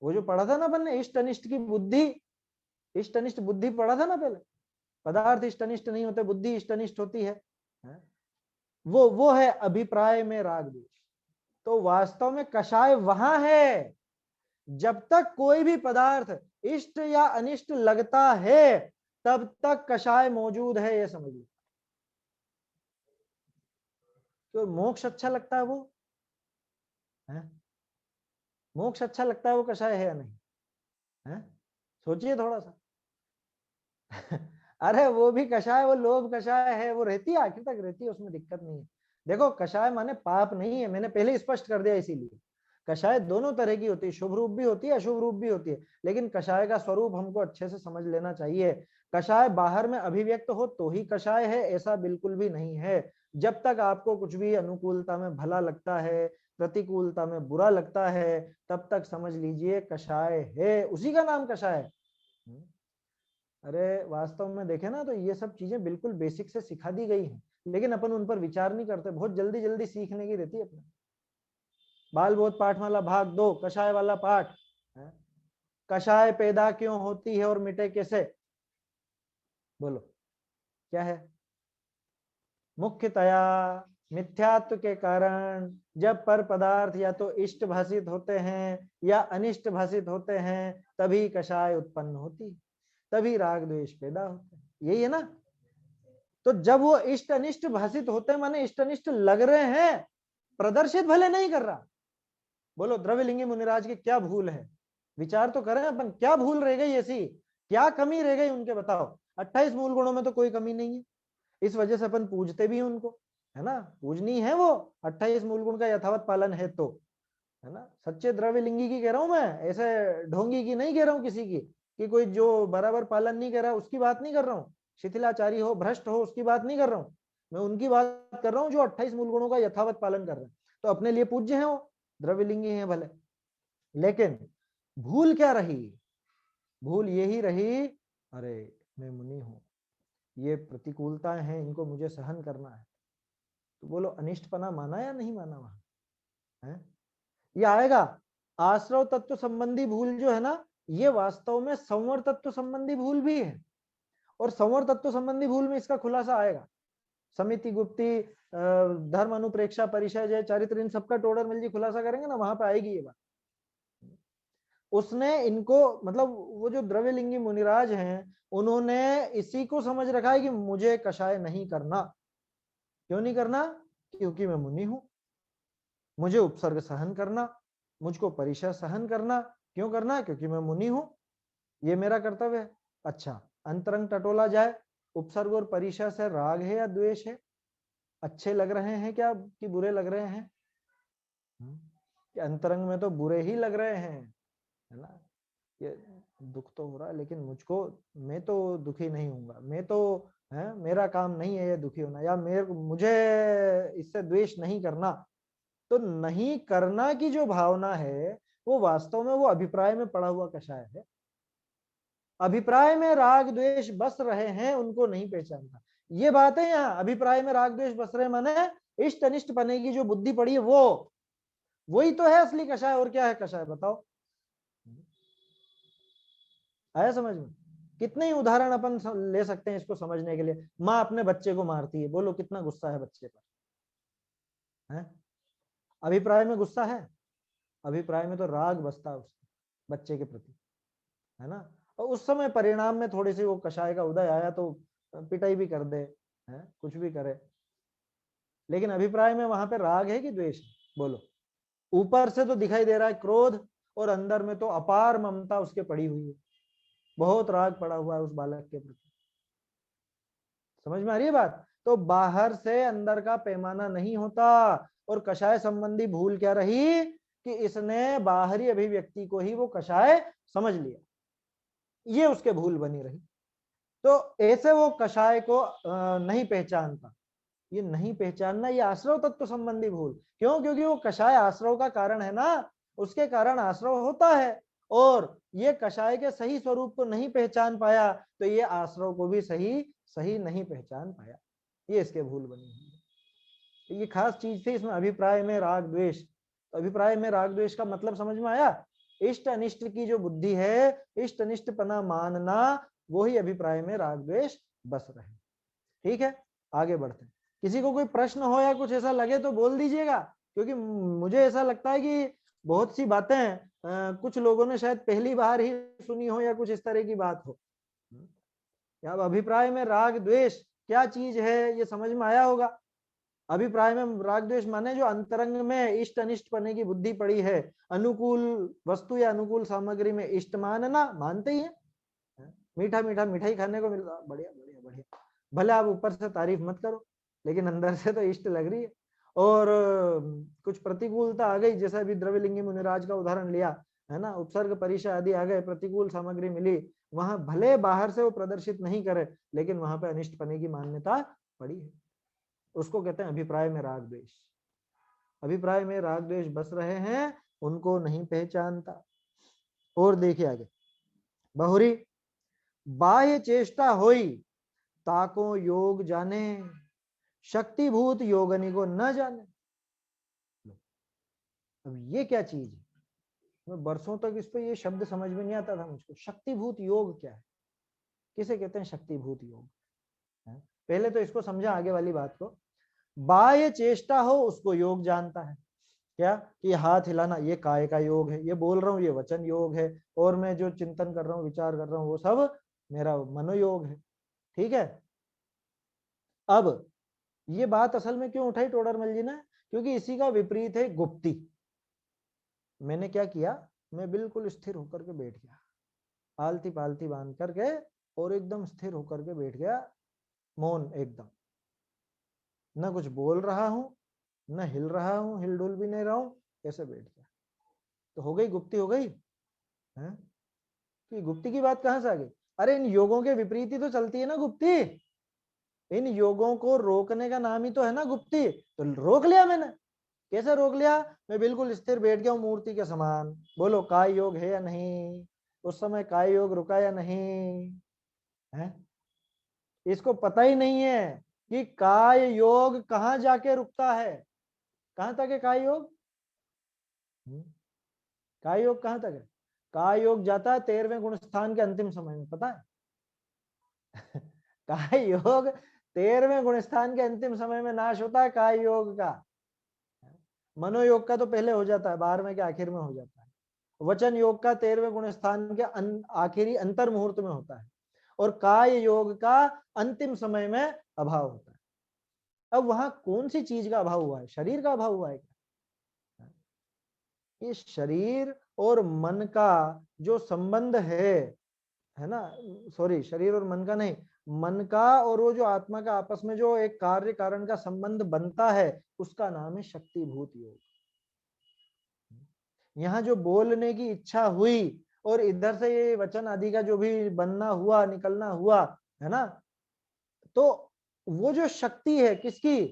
वो जो पढ़ा था ना अपन ने, इष्ट अनिष्ट की बुद्धि, इष्ट अनिष्ट बुद्धि पढ़ा था ना पहले। पदार्थ इष्ट अनिष्ट नहीं होते, बुद्धि इष्ट अनिष्ट होती है। वो है अभिप्राय में राग द्वेष। तो वास्तव में कषाय वहां है जब तक कोई भी पदार्थ इष्ट या अनिष्ट लगता है, तब तक कषाय मौजूद है, ये समझ लो। तो मोक्ष अच्छा लगता है वो है? मोक्ष अच्छा लगता है वो कषाय है या नहीं है? सोचिए थोड़ा सा। अरे वो भी कषाय, वो लोभ कषाय है, वो रहती है, आखिर तक रहती है, उसमें दिक्कत नहीं है। देखो, कषाय माने पाप नहीं है, मैंने पहले स्पष्ट कर दिया। इसीलिए कषाय दोनों तरह की होती है, शुभ रूप भी होती है, अशुभ रूप भी होती है, लेकिन कषाय का स्वरूप हमको अच्छे से समझ लेना चाहिए। कषाय बाहर में अभिव्यक्त हो तो ही कषाय है, ऐसा बिल्कुल भी नहीं है। जब तक आपको कुछ भी अनुकूलता में भला लगता है, प्रतिकूलता में बुरा लगता है, तब तक समझ लीजिए कषाय है, उसी का नाम कषाय है। अरे वास्तव में देखे ना तो ये सब चीजें बिल्कुल बेसिक से सिखा दी गई हैं, लेकिन अपन उन पर विचार नहीं करते, बहुत जल्दी जल्दी सीखने की रहती है अपने। बाल बोध पाठमाला भाग 2 कषाय वाला पाठ है। कषाय पैदा क्यों होती है और मिटे कैसे? बोलो क्या है? मुख्यतया मिथ्यात्व के कारण, जब पर पदार्थ या तो इष्ट भाषित होते हैं या अनिष्ट भाषित होते हैं, तभी कषाय उत्पन्न होती, तभी राग द्वेष पैदा होते हैं। यही है ना? तो जब वो इष्ट अनिष्ट भाषित होते हैं, माने इष्ट अनिष्ट लग रहे हैं, प्रदर्शित भले नहीं कर रहा। बोलो द्रव्यलिंगी मुनिराज की क्या भूल है? विचार तो करें अपन, क्या भूल रह गई ऐसी, क्या कमी रह गई उनके, बताओ। 28 मूल गुणों में तो कोई कमी नहीं है, इस वजह से अपन पूजते भी हैं उनको, है ना? पूजनी है वो, 28 मूल गुण का यथावत पालन है तो, है ना? सच्चे द्रव्यलिंगी की कह रहा हूं मैं, ऐसे ढोंगी की नहीं कह रहा हूं, किसी की कि कोई जो बराबर पालन नहीं कर रहा उसकी बात नहीं कर रहा हूँ, शिथिलाचारी हो, भ्रष्ट हो, उसकी बात नहीं कर रहा हूँ। मैं उनकी बात कर रहा हूँ जो 28 मूल गुणों का यथावत पालन कर रहे हैं, तो अपने लिए पूज्य है, वो द्रव्यलिंगी है भले। लेकिन भूल क्या रही? भूल यही रही, अरे मैं मुनि हूं, ये प्रतिकूलताएं हैं, इनको मुझे सहन करना है। तो बोलो अनिष्टपना माना या नहीं माना वहां है? ये आएगा। आश्रव तत्व संबंधी भूल जो है ना, ये वास्तव में संवर तत्व संबंधी भूल भी है, और संवर तत्व संबंधी भूल में इसका खुलासा आएगा। समिति गुप्ती, धर्म अनुप्रेक्षा परिचय, जय चरित्र, इन सबका टोडरमल जी खुलासा करेंगे ना, वहां पे आएगी ये बात। उसने इनको, मतलब वो जो द्रव्यलिंगी मुनिराज हैं, उन्होंने इसी को समझ रखा है कि मुझे कषाय नहीं करना। क्यों नहीं करना? क्योंकि मैं मुनि हूं। मुझे उपसर्ग सहन करना, मुझको परिचय सहन करना, क्यों करना? क्योंकि मैं मुनि हूं, ये मेरा कर्तव्य है। अच्छा, अंतरंग टटोला जाए, उपसर्ग और परिचय से राग है या द्वेष है? अच्छे लग रहे हैं क्या कि बुरे लग रहे हैं? कि अंतरंग में तो बुरे ही लग रहे हैं, है ना? ये दुख तो हो रहा है, लेकिन मुझको, मैं तो दुखी नहीं हूंगा, मैं तो, है, मेरा काम नहीं है ये दुखी होना, या मुझे इससे द्वेष नहीं करना। तो नहीं करना की जो भावना है, वो वास्तव में वो अभिप्राय में पड़ा हुआ कषाय है। अभिप्राय में राग द्वेष बस रहे हैं उनको नहीं पहचानता। ये बात है यहाँ, अभिप्राय में राग द्वेष बस रहे माने इष्ट अनिष्ट पने की जो बुद्धि पड़ी है वो, वही तो है असली कषाय। और क्या है कषाय बताओ? आया समझ में? कितने ही उदाहरण अपन ले सकते हैं इसको समझने के लिए। माँ अपने बच्चे को मारती है, बोलो कितना गुस्सा है बच्चे पर, है? अभिप्राय में गुस्सा है? अभिप्राय में तो राग बसता है उसके बच्चे के प्रति, है ना? और उस समय परिणाम में थोड़ी सी वो कषाय का उदय आया तो पिटाई भी कर दे, है, कुछ भी करे, लेकिन अभिप्राय में वहां पे राग है कि द्वेष है? बोलो। ऊपर से तो दिखाई दे रहा है क्रोध, और अंदर में तो अपार ममता उसके पड़ी हुई है, बहुत राग पड़ा हुआ है उस बालक के प्रति। समझ में आ रही है बात? तो बाहर से अंदर का पैमाना नहीं होता। और कषाय संबंधी भूल क्या रही कि इसने बाहरी अभिव्यक्ति को ही वो कषाय समझ लिया, ये उसके भूल बनी रही। तो ऐसे वो कषाय को नहीं पहचानता। ये नहीं पहचानना ये आश्रव तत्व संबंधी भूल। क्यों? क्योंकि वो कषाय आश्रव का कारण है ना, उसके कारण आश्रव होता है, और ये कषाय के सही स्वरूप को नहीं पहचान पाया तो ये आश्रव को भी सही नहीं पहचान पाया। ये इसके भूल बनी हुई है। तो ये खास चीज थी इसमें, अभिप्राय में राग द्वेष। तो अभिप्राय में राग द्वेष का मतलब समझ में आया? इष्ट अनिष्ट की जो बुद्धि है, इष्ट अनिष्ट पना मानना, वो ही अभिप्राय में राग द्वेष बस रहे। ठीक है, आगे बढ़ते हैं। किसी को कोई प्रश्न हो या कुछ ऐसा लगे तो बोल दीजिएगा, क्योंकि मुझे ऐसा लगता है कि बहुत सी बातें कुछ लोगों ने शायद पहली बार ही सुनी हो या कुछ इस तरह की बात हो। अब अभिप्राय में राग द्वेष क्या चीज है ये समझ में आया होगा। अभिप्राय में राग द्वेष माने जो अंतरंग में इष्ट अनिष्ट पने की बुद्धि पड़ी है, अनुकूल वस्तु या अनुकूल सामग्री में इष्ट मानना, मानते ही है। मीठा मीठा मिठाई खाने को मिल रहा, बढ़िया बढ़िया बढ़िया, भले आप ऊपर से तारीफ मत करो लेकिन अंदर से तो इष्ट लग रही है। और कुछ प्रतिकूलता आ गई, जैसा अभी द्रव्यलिंगी मुनिराज का उदाहरण लिया है ना, उपसर्ग परिचय आदि आ गए, प्रतिकूल सामग्री मिली, वहां भले बाहर से वो प्रदर्शित नहीं करे लेकिन वहां पे अनिष्ट पने की मान्यता पड़ी है। उसको कहते हैं अभिप्राय में राग द्वेष। अभिप्राय में राग द्वेष बस रहे हैं उनको नहीं पहचानता। और देखिए आगे, बहुरी बाह्य चेष्टा होई ताको योग जाने, शक्तिभूत योगनी को न जाने। अब ये क्या चीज है? मैं बरसों तक इस पे ये शब्द समझ में नहीं आता था मुझको। शक्तिभूत योग क्या है? किसे कहते हैं शक्तिभूत योग? पहले तो इसको समझा आगे वाली बात को। बाह्य चेष्टा हो उसको योग जानता है। क्या? कि हाथ हिलाना ये काय का योग है, ये बोल रहा हूँ ये वचन योग है, और मैं जो चिंतन कर रहा हूँ विचार कर रहा हूँ वो सब मेरा मनोयोग है। ठीक है। अब ये बात असल में क्यों उठाई टोडरमल जी ने? क्योंकि इसी का विपरीत है गुप्ती। मैंने क्या किया, मैं बिल्कुल स्थिर होकर के बैठ गया, आलती पालती बांध करके, और एकदम स्थिर होकर के बैठ गया, मौन एकदम, न कुछ बोल रहा हूं न हिल रहा हूं, हिल डुल भी नहीं रहा हूं, ऐसे बैठ गया। तो हो गई गुप्ती, हो गई है? कि गुप्ती की बात कहां से आ गई? अरे इन योगों के विपरीत ही तो चलती है ना गुप्ती। इन योगों को रोकने का नाम ही तो है ना गुप्ती। तो रोक लिया मैंने। कैसे रोक लिया? मैं बिल्कुल स्थिर बैठ गया हूं मूर्ति के समान। बोलो काय योग है या नहीं? उस समय काय योग रुका या नहीं है? इसको पता ही नहीं है कि काय योग कहां जाके रुकता है। कहां तक है काय योग? काय योग कहां तक है? काय योग जाता है 13वें गुण स्थान के अंतिम समय में, पता है? काय योग 13वें गुण स्थान के अंतिम समय में नाश होता है काय योग का। मनोयोग का तो पहले हो जाता है, 12वें के आखिर में हो जाता है। वचन योग का 13वें गुण स्थान के आखिरी अंतर मुहूर्त में होता है, और काय योग का अंतिम समय में अभाव होता है। अब वहां कौन सी चीज का अभाव हुआ है? शरीर का अभाव हुआ है क्या? ये शरीर और मन का जो संबंध है ना, सॉरी, शरीर और मन का नहीं, मन का और वो जो आत्मा का आपस में जो एक कार्य कारण का संबंध बनता है, उसका नाम है शक्तिभूत योग। यहाँ जो बोलने की इच्छा हुई और इधर से ये वचन आदि का जो भी बनना हुआ, निकलना हुआ, है ना, तो वो जो शक्ति है, किसकी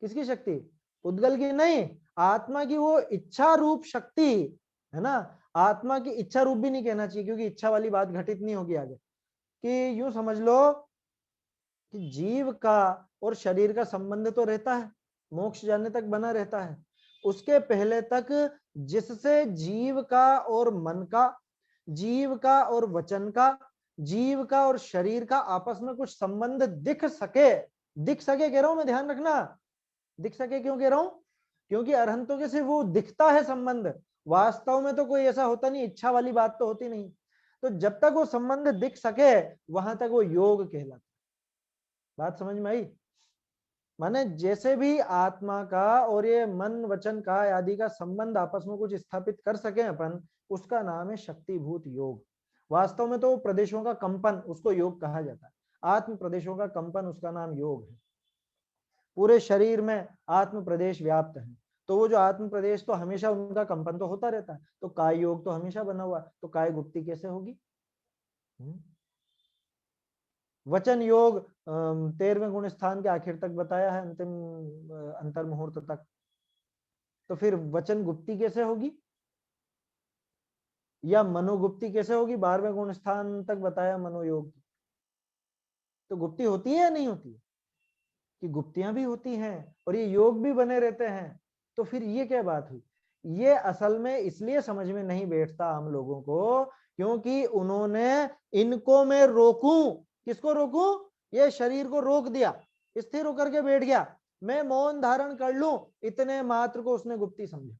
किसकी शक्ति? उद्गल की नहीं, आत्मा की वो इच्छा रूप शक्ति है ना। आत्मा की इच्छा रूप भी नहीं कहना चाहिए, क्योंकि इच्छा वाली बात घटित नहीं होगी आगे। कि यूं समझ लो कि जीव का और शरीर का संबंध तो रहता है, मोक्ष जाने तक बना रहता है। उसके पहले तक जिससे जीव का और मन का, जीव का और वचन का, जीव का और शरीर का आपस में कुछ संबंध दिख सके कह रहा हूं मैं, ध्यान रखना, दिख सके क्यों कह रहा हूं, क्योंकि अरहंतों के से वो दिखता है संबंध, वास्तव में तो कोई ऐसा होता नहीं, इच्छा वाली बात तो होती नहीं। तो जब तक वो संबंध दिख सके वहां तक वो योग कहलाता। बात समझ में आई? माने जैसे भी आत्मा का और ये मन वचन का आदि का संबंध आपस में कुछ स्थापित कर सके अपन, उसका नाम है शक्तिभूत योग। वास्तव में तो प्रदेशों का कंपन, उसको योग कहा जाता है। आत्म प्रदेशों का कंपन, उसका नाम योग है। पूरे शरीर में आत्म प्रदेश व्याप्त है, तो वो जो आत्म प्रदेश तो हमेशा उनका कंपन तो होता रहता है। तो काय योग तो हमेशा बना हुआ, तो काय गुप्ती कैसे होगी? वचन योग 13वें गुण स्थान के आखिर तक बताया है, अंतिम अंतर मुहूर्त तक। तो फिर वचन गुप्ती कैसे होगी, या मनोगुप्ती कैसे होगी? 12वें गुण स्थान तक बताया मनोयोग। तो गुप्ती होती है या नहीं होती है? कि गुप्तियां भी होती हैं और ये योग भी बने रहते हैं। तो फिर ये क्या बात हुई? ये असल में इसलिए समझ में नहीं बैठता हम लोगों को, क्योंकि उन्होंने इनको मैं रोकूं, किसको रोकूं? ये शरीर को रोक दिया, स्थिर होकर के बैठ गया, मैं मौन धारण कर लूं, इतने मात्र को उसने गुप्ती समझा।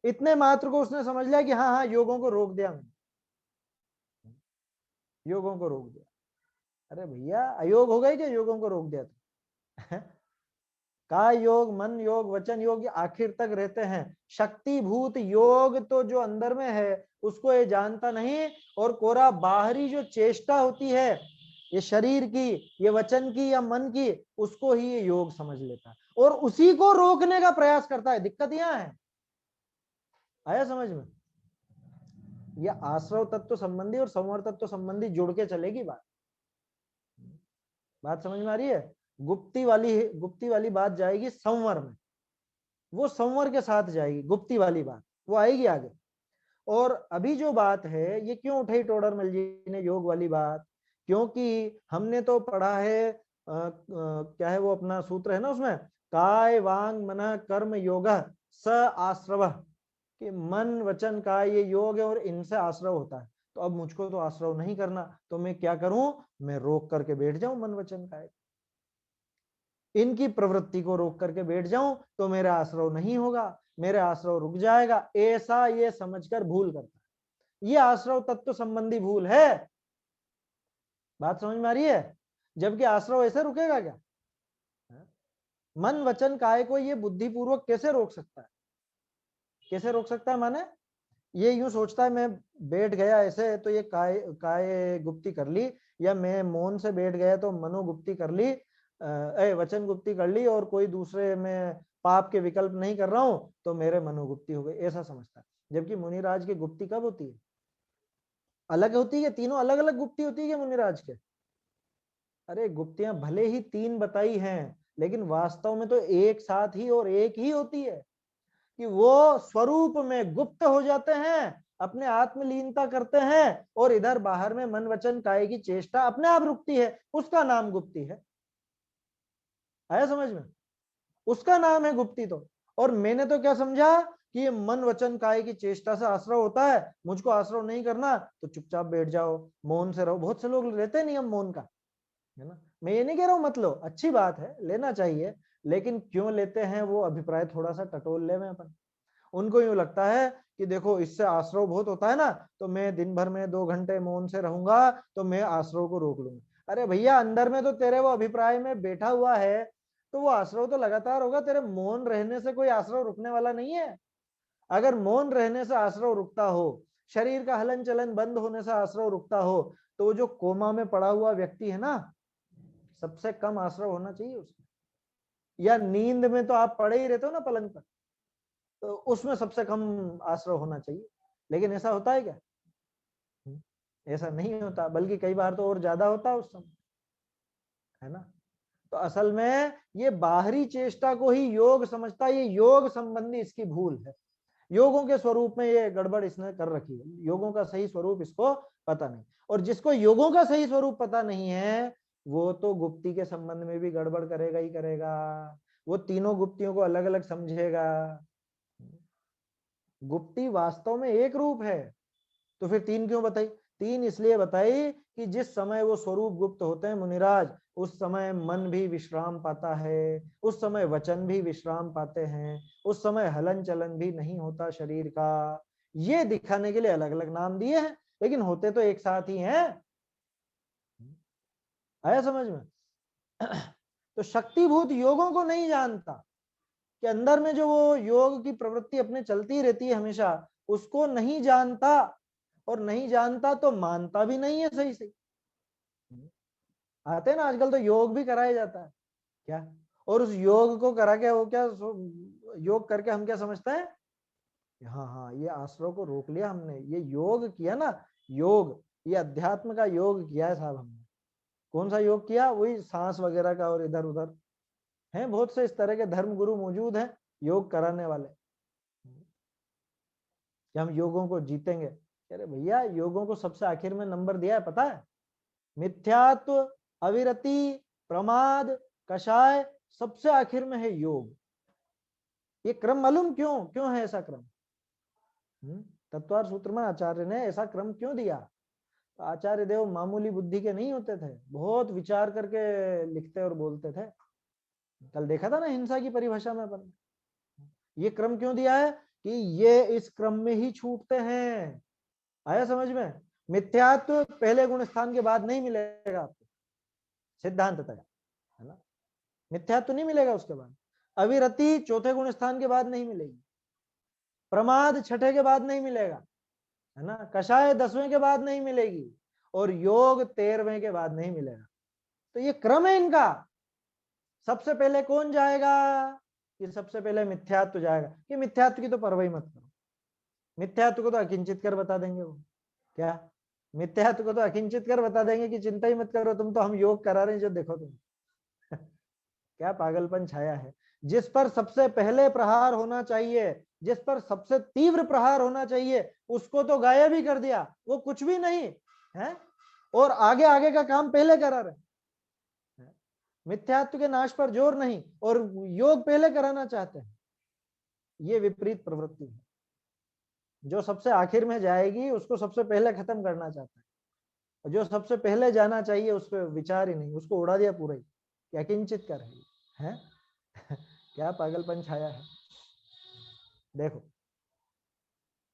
इतने मात्र को उसने समझ लिया कि हाँ हाँ योगों को रोक दिया मैंने, योगों को रोक दिया। अरे भैया अयोग हो गए क्या योगों को रोक दिया तो? काय योग, मन योग, वचन योग आखिर तक रहते हैं। शक्तिभूत योग तो जो अंदर में है उसको ये जानता नहीं, और कोरा बाहरी जो चेष्टा होती है ये शरीर की, ये वचन की या मन की, उसको ही ये योग समझ लेता है और उसी को रोकने का प्रयास करता है। दिक्कत यहां है, आया समझ में? ये आश्रव तत्व संबंधी और संवर तत्व संबंधी जुड़ के चलेगी बात। बात समझ में आ रही है? गुप्ती वाली बात जाएगी संवर में, वो संवर के साथ जाएगी, गुप्ती वाली बात वो आएगी आगे। और अभी जो बात है ये क्यों उठाई टोडरमल जी ने योग वाली बात? क्योंकि हमने तो पढ़ा है क्या है वो अपना सूत्र है ना उसमें, काय वांग मन कर्म योग स आश्रव, कि मन वचन काय ये योग है और इनसे आश्रव होता है। तो अब मुझको तो आश्रव नहीं करना, तो मैं क्या करूं? मैं रोक करके बैठ जाऊं मन वचन काय, इनकी प्रवृत्ति को रोक करके बैठ जाऊं तो मेरा आश्रव नहीं होगा, मेरा आश्रव रुक जाएगा, ऐसा ये समझकर भूल करता है। ये आश्रव तत्व संबंधी भूल है। बात समझ में आ रही है? जबकि आश्रव ऐसे रुकेगा क्या? मन वचन काय को ये बुद्धिपूर्वक कैसे रोक सकता है? कैसे रोक सकता है? माने ये यूं सोचता है मैं बैठ गया ऐसे तो ये काय काय गुप्ती कर ली, या मैं मौन से बैठ गया तो मनोगुप्ती कर ली, वचन गुप्ती कर ली, और कोई दूसरे में पाप के विकल्प नहीं कर रहा हूं तो मेरे मनोगुप्ती हो गई, ऐसा समझता है। जबकि मुनिराज की गुप्ती कब होती है? अलग होती है, तीनों अलग अलग गुप्ती होती है मुनिराज के? अरे गुप्तियां भले ही 3 बताई हैं, लेकिन वास्तव में तो एक साथ ही और एक ही होती है, कि वो स्वरूप में गुप्त हो जाते हैं, अपने आत्मलीनता करते हैं, और इधर बाहर में मन वचन काय की चेष्टा अपने आप रुकती है, उसका नाम गुप्ती है। आया समझ में? उसका नाम है गुप्ती तो। और मैंने तो क्या समझा कि ये मन वचन काय की चेष्टा से आश्रव होता है, मुझको आश्रव नहीं करना तो चुपचाप बैठ जाओ, मौन से रहो। बहुत से लोग लेते हैं नियम मौन का, है ना। मैं ये नहीं कह रहा हूं मत लो, अच्छी बात है, लेना चाहिए, लेकिन क्यों लेते हैं वो अभिप्राय थोड़ा सा टटोल ले में अपन। उनको यूं लगता है कि देखो इससे आश्रव बहुत होता है ना, तो मैं दिन भर में 2 घंटे मौन से रहूंगा तो मैं आश्रव को रोक लूंगा। अरे भैया अंदर में तो तेरे वो अभिप्राय में बैठा हुआ है, तो वो आश्रव तो लगातार होगा। तेरे मौन रहने से कोई आश्रव रुकने वाला नहीं है। अगर मौन रहने से आश्रव रुकता हो, शरीर का हलन चलन बंद होने से आश्रव रुकता हो, तो जो कोमा में पड़ा हुआ व्यक्ति है ना, सबसे कम आश्रव होना चाहिए उसमें। या नींद में तो आप पड़े ही रहते हो ना पलंग पर, तो उसमें सबसे कम आश्रव होना चाहिए। लेकिन ऐसा होता है क्या? ऐसा नहीं होता, बल्कि कई बार तो और ज्यादा होता है उस समय, है ना। तो असल में ये बाहरी चेष्टा को ही योग समझता है, ये योग संबंधी इसकी भूल है। योगों के स्वरूप में ये गड़बड़ इसने कर रखी है, योगों का सही स्वरूप इसको पता नहीं। और जिसको योगों का सही स्वरूप पता नहीं है वो तो गुप्ती के संबंध में भी गड़बड़ करेगा ही करेगा। वो तीनों गुप्तियों को अलग अलग समझेगा। गुप्ती वास्तव में एक रूप है, तो फिर तीन क्यों बताई? तीन इसलिए बताई कि जिस समय वो स्वरूप गुप्त होते हैं मुनिराज, उस समय मन भी विश्राम पाता है, उस समय वचन भी विश्राम पाते हैं, उस समय हलन चलन भी नहीं होता शरीर का। ये दिखाने के लिए अलग अलग नाम दिए हैं, लेकिन होते तो एक साथ ही हैं। आया समझ में? तो शक्तिभूत योगों को नहीं जानता कि अंदर में जो वो योग की प्रवृत्ति अपने चलती रहती है हमेशा, उसको नहीं जानता। और नहीं जानता तो मानता भी नहीं है सही से। आते हैं ना आजकल तो योग भी कराया जाता है क्या, और उस योग को करा के वो क्या योग करके हम क्या समझते हैं, हाँ हाँ ये आश्रव को रोक लिया हमने, ये योग किया ना, योग ये अध्यात्म का योग किया है साहब हमने। कौन सा योग किया? वही सांस वगैरह का, और इधर उधर हैं बहुत से इस तरह के धर्म गुरु मौजूद हैं योग कराने वाले कि हम योगों को जीतेंगे। अरे भैया योगों को सबसे आखिर में नंबर दिया है पता है? मिथ्यात्व, अविरति, प्रमाद, कषाय, सबसे आखिर में है योग। ये क्रम मालूम क्यों क्यों है ऐसा क्रम? तत्वार सूत्र में आचार्य ने ऐसा क्रम क्यों दिया? तो आचार्य देव मामूली बुद्धि के नहीं होते थे, बहुत विचार करके लिखते और बोलते थे। कल देखा था ना हिंसा की परिभाषा में अपन, ये क्रम क्यों दिया है कि ये इस क्रम में ही छूटते हैं। आया समझ में? मिथ्यात्व पहले गुण स्थान के बाद नहीं मिलेगा आपको, सिद्धांत तक है ना, मिथ्यात्व नहीं मिलेगा उसके बाद। अविरति चौथे गुण स्थान के बाद नहीं मिलेगी, प्रमाद छठे के बाद नहीं मिलेगा, है ना, कषाय 10वें के बाद नहीं मिलेगी, और योग 13वें के बाद नहीं मिलेगा। तो ये क्रम है इनका। सबसे पहले कौन जाएगा? कि सबसे पहले मिथ्यात्व जाएगा। कि मिथ्यात्व की तो परवाही मत करो, मिथ्यात्व को तो अकिंचित कर बता देंगे वो। क्या? मिथ्यात्व को तो अकिंचित कर बता देंगे कि चिंता ही मत करो, तुम तो हम योग करा रहे हैं जो देखो तुम। क्या पागलपन छाया है। जिस पर सबसे पहले प्रहार होना चाहिए, जिस पर सबसे तीव्र प्रहार होना चाहिए, उसको तो गायब ही कर दिया, वो कुछ भी नहीं है, और आगे आगे का काम पहले करा रहे। मिथ्यात्व के नाश पर जोर नहीं, और योग पहले कराना चाहते हैं। ये विपरीत प्रवृत्ति है। जो सबसे आखिर में जाएगी उसको सबसे पहले खत्म करना चाहता है, और जो सबसे पहले जाना चाहिए उस पर विचार ही नहीं, उसको उड़ा दिया पूरा ही, क्या किंचित कर है? क्या पागलपन छाया है। देखो,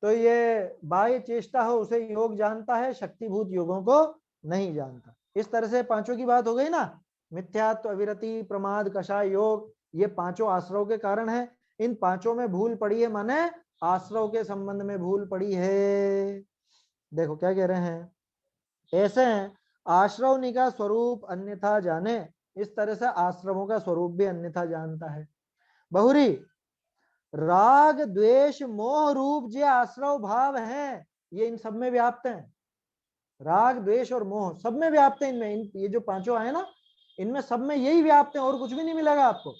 तो ये बाह्य चेष्टा हो उसे योग जानता है, शक्तिभूत योगों को नहीं जानता। इस तरह से पांचों की बात हो गई ना, मिथ्यात्व, अविरति, प्रमाद, कषाय, योग, ये पांचों आश्रव के कारण है। इन पांचों में भूल पड़ी है, माने आश्रव के संबंध में भूल पड़ी है। देखो क्या कह रहे हैं, ऐसे आश्रवनी का स्वरूप अन्यथा जाने, इस तरह से आश्रमों का स्वरूप भी अन्यथा जानता है। बहुरी राग द्वेष मोह रूप जो आश्रव भाव हैं, ये इन सब में व्याप्त हैं। राग द्वेष और मोह सब में व्याप्त है इनमें, ये जो पांचों आए ना, इनमें सब में यही व्याप्त है, और कुछ भी नहीं मिलेगा आपको।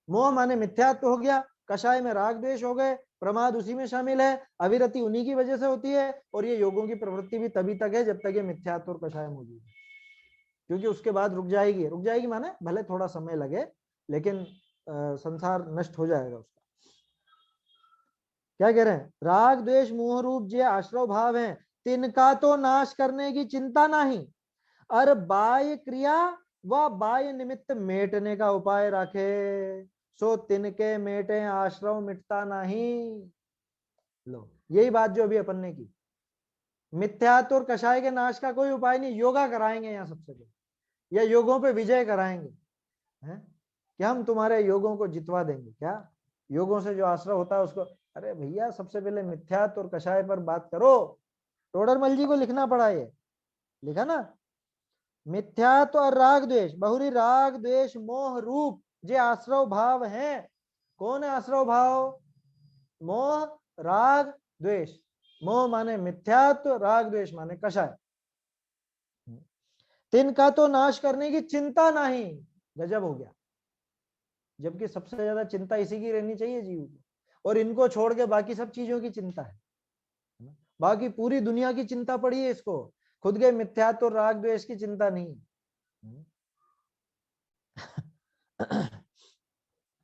मोह माने मिथ्यात्व हो गया, कषाय में राग द्वेष हो गए, प्रमाद उसी में शामिल है, अविरति उन्हीं की वजह से होती है, और ये योगों की प्रवृत्ति भी तभी तक है जब तक ये मिथ्यात्व और कषाय मौजूद है, क्योंकि उसके बाद रुक जाएगी माने भले थोड़ा समय लगे, लेकिन संसार नष्ट हो जाएगा उसका। क्या कह रहे हैं, राग द्वेष मोह रूप जो आश्रव भाव है, तिनका तो नाश करने की चिंता नहीं, और बाह्य क्रिया व बाह्य निमित्त मेटने का उपाय रखे, सो तिनके मेटे आश्रव मिटता नहीं। लो यही बात जो अभी अपन ने की, मिथ्यात्व और कषाय के नाश का कोई उपाय नहीं, योगा कराएंगे यहाँ सबसे पहले, या योगों पे विजय कराएंगे, हैं कि हम तुम्हारे योगों को जितवा देंगे। क्या योगों से जो आश्रय होता है उसको, अरे भैया सबसे पहले मिथ्यात्व और कषाय पर बात करो। टोडरमल जी को लिखना पड़ा, ये लिखा ना, मिथ्यात्व और राग द्वेष, बहुरी राग द्वेष मोह रूप जे आश्रव भाव है। कौन है आश्रव भाव? मोह, राग, द्वेष। मोह माने मिथ्यात्व, राग द्वेष माने कषाय। तिनका तो नाश करने की चिंता नहीं, गजब हो गया, जबकि सबसे ज्यादा चिंता इसी की रहनी चाहिए जीव को। और इनको छोड़ के बाकी सब चीजों की चिंता है, बाकी पूरी दुनिया की चिंता पड़ी है इसको, खुद के मिथ्यात्व और राग द्वेष की चिंता नहीं।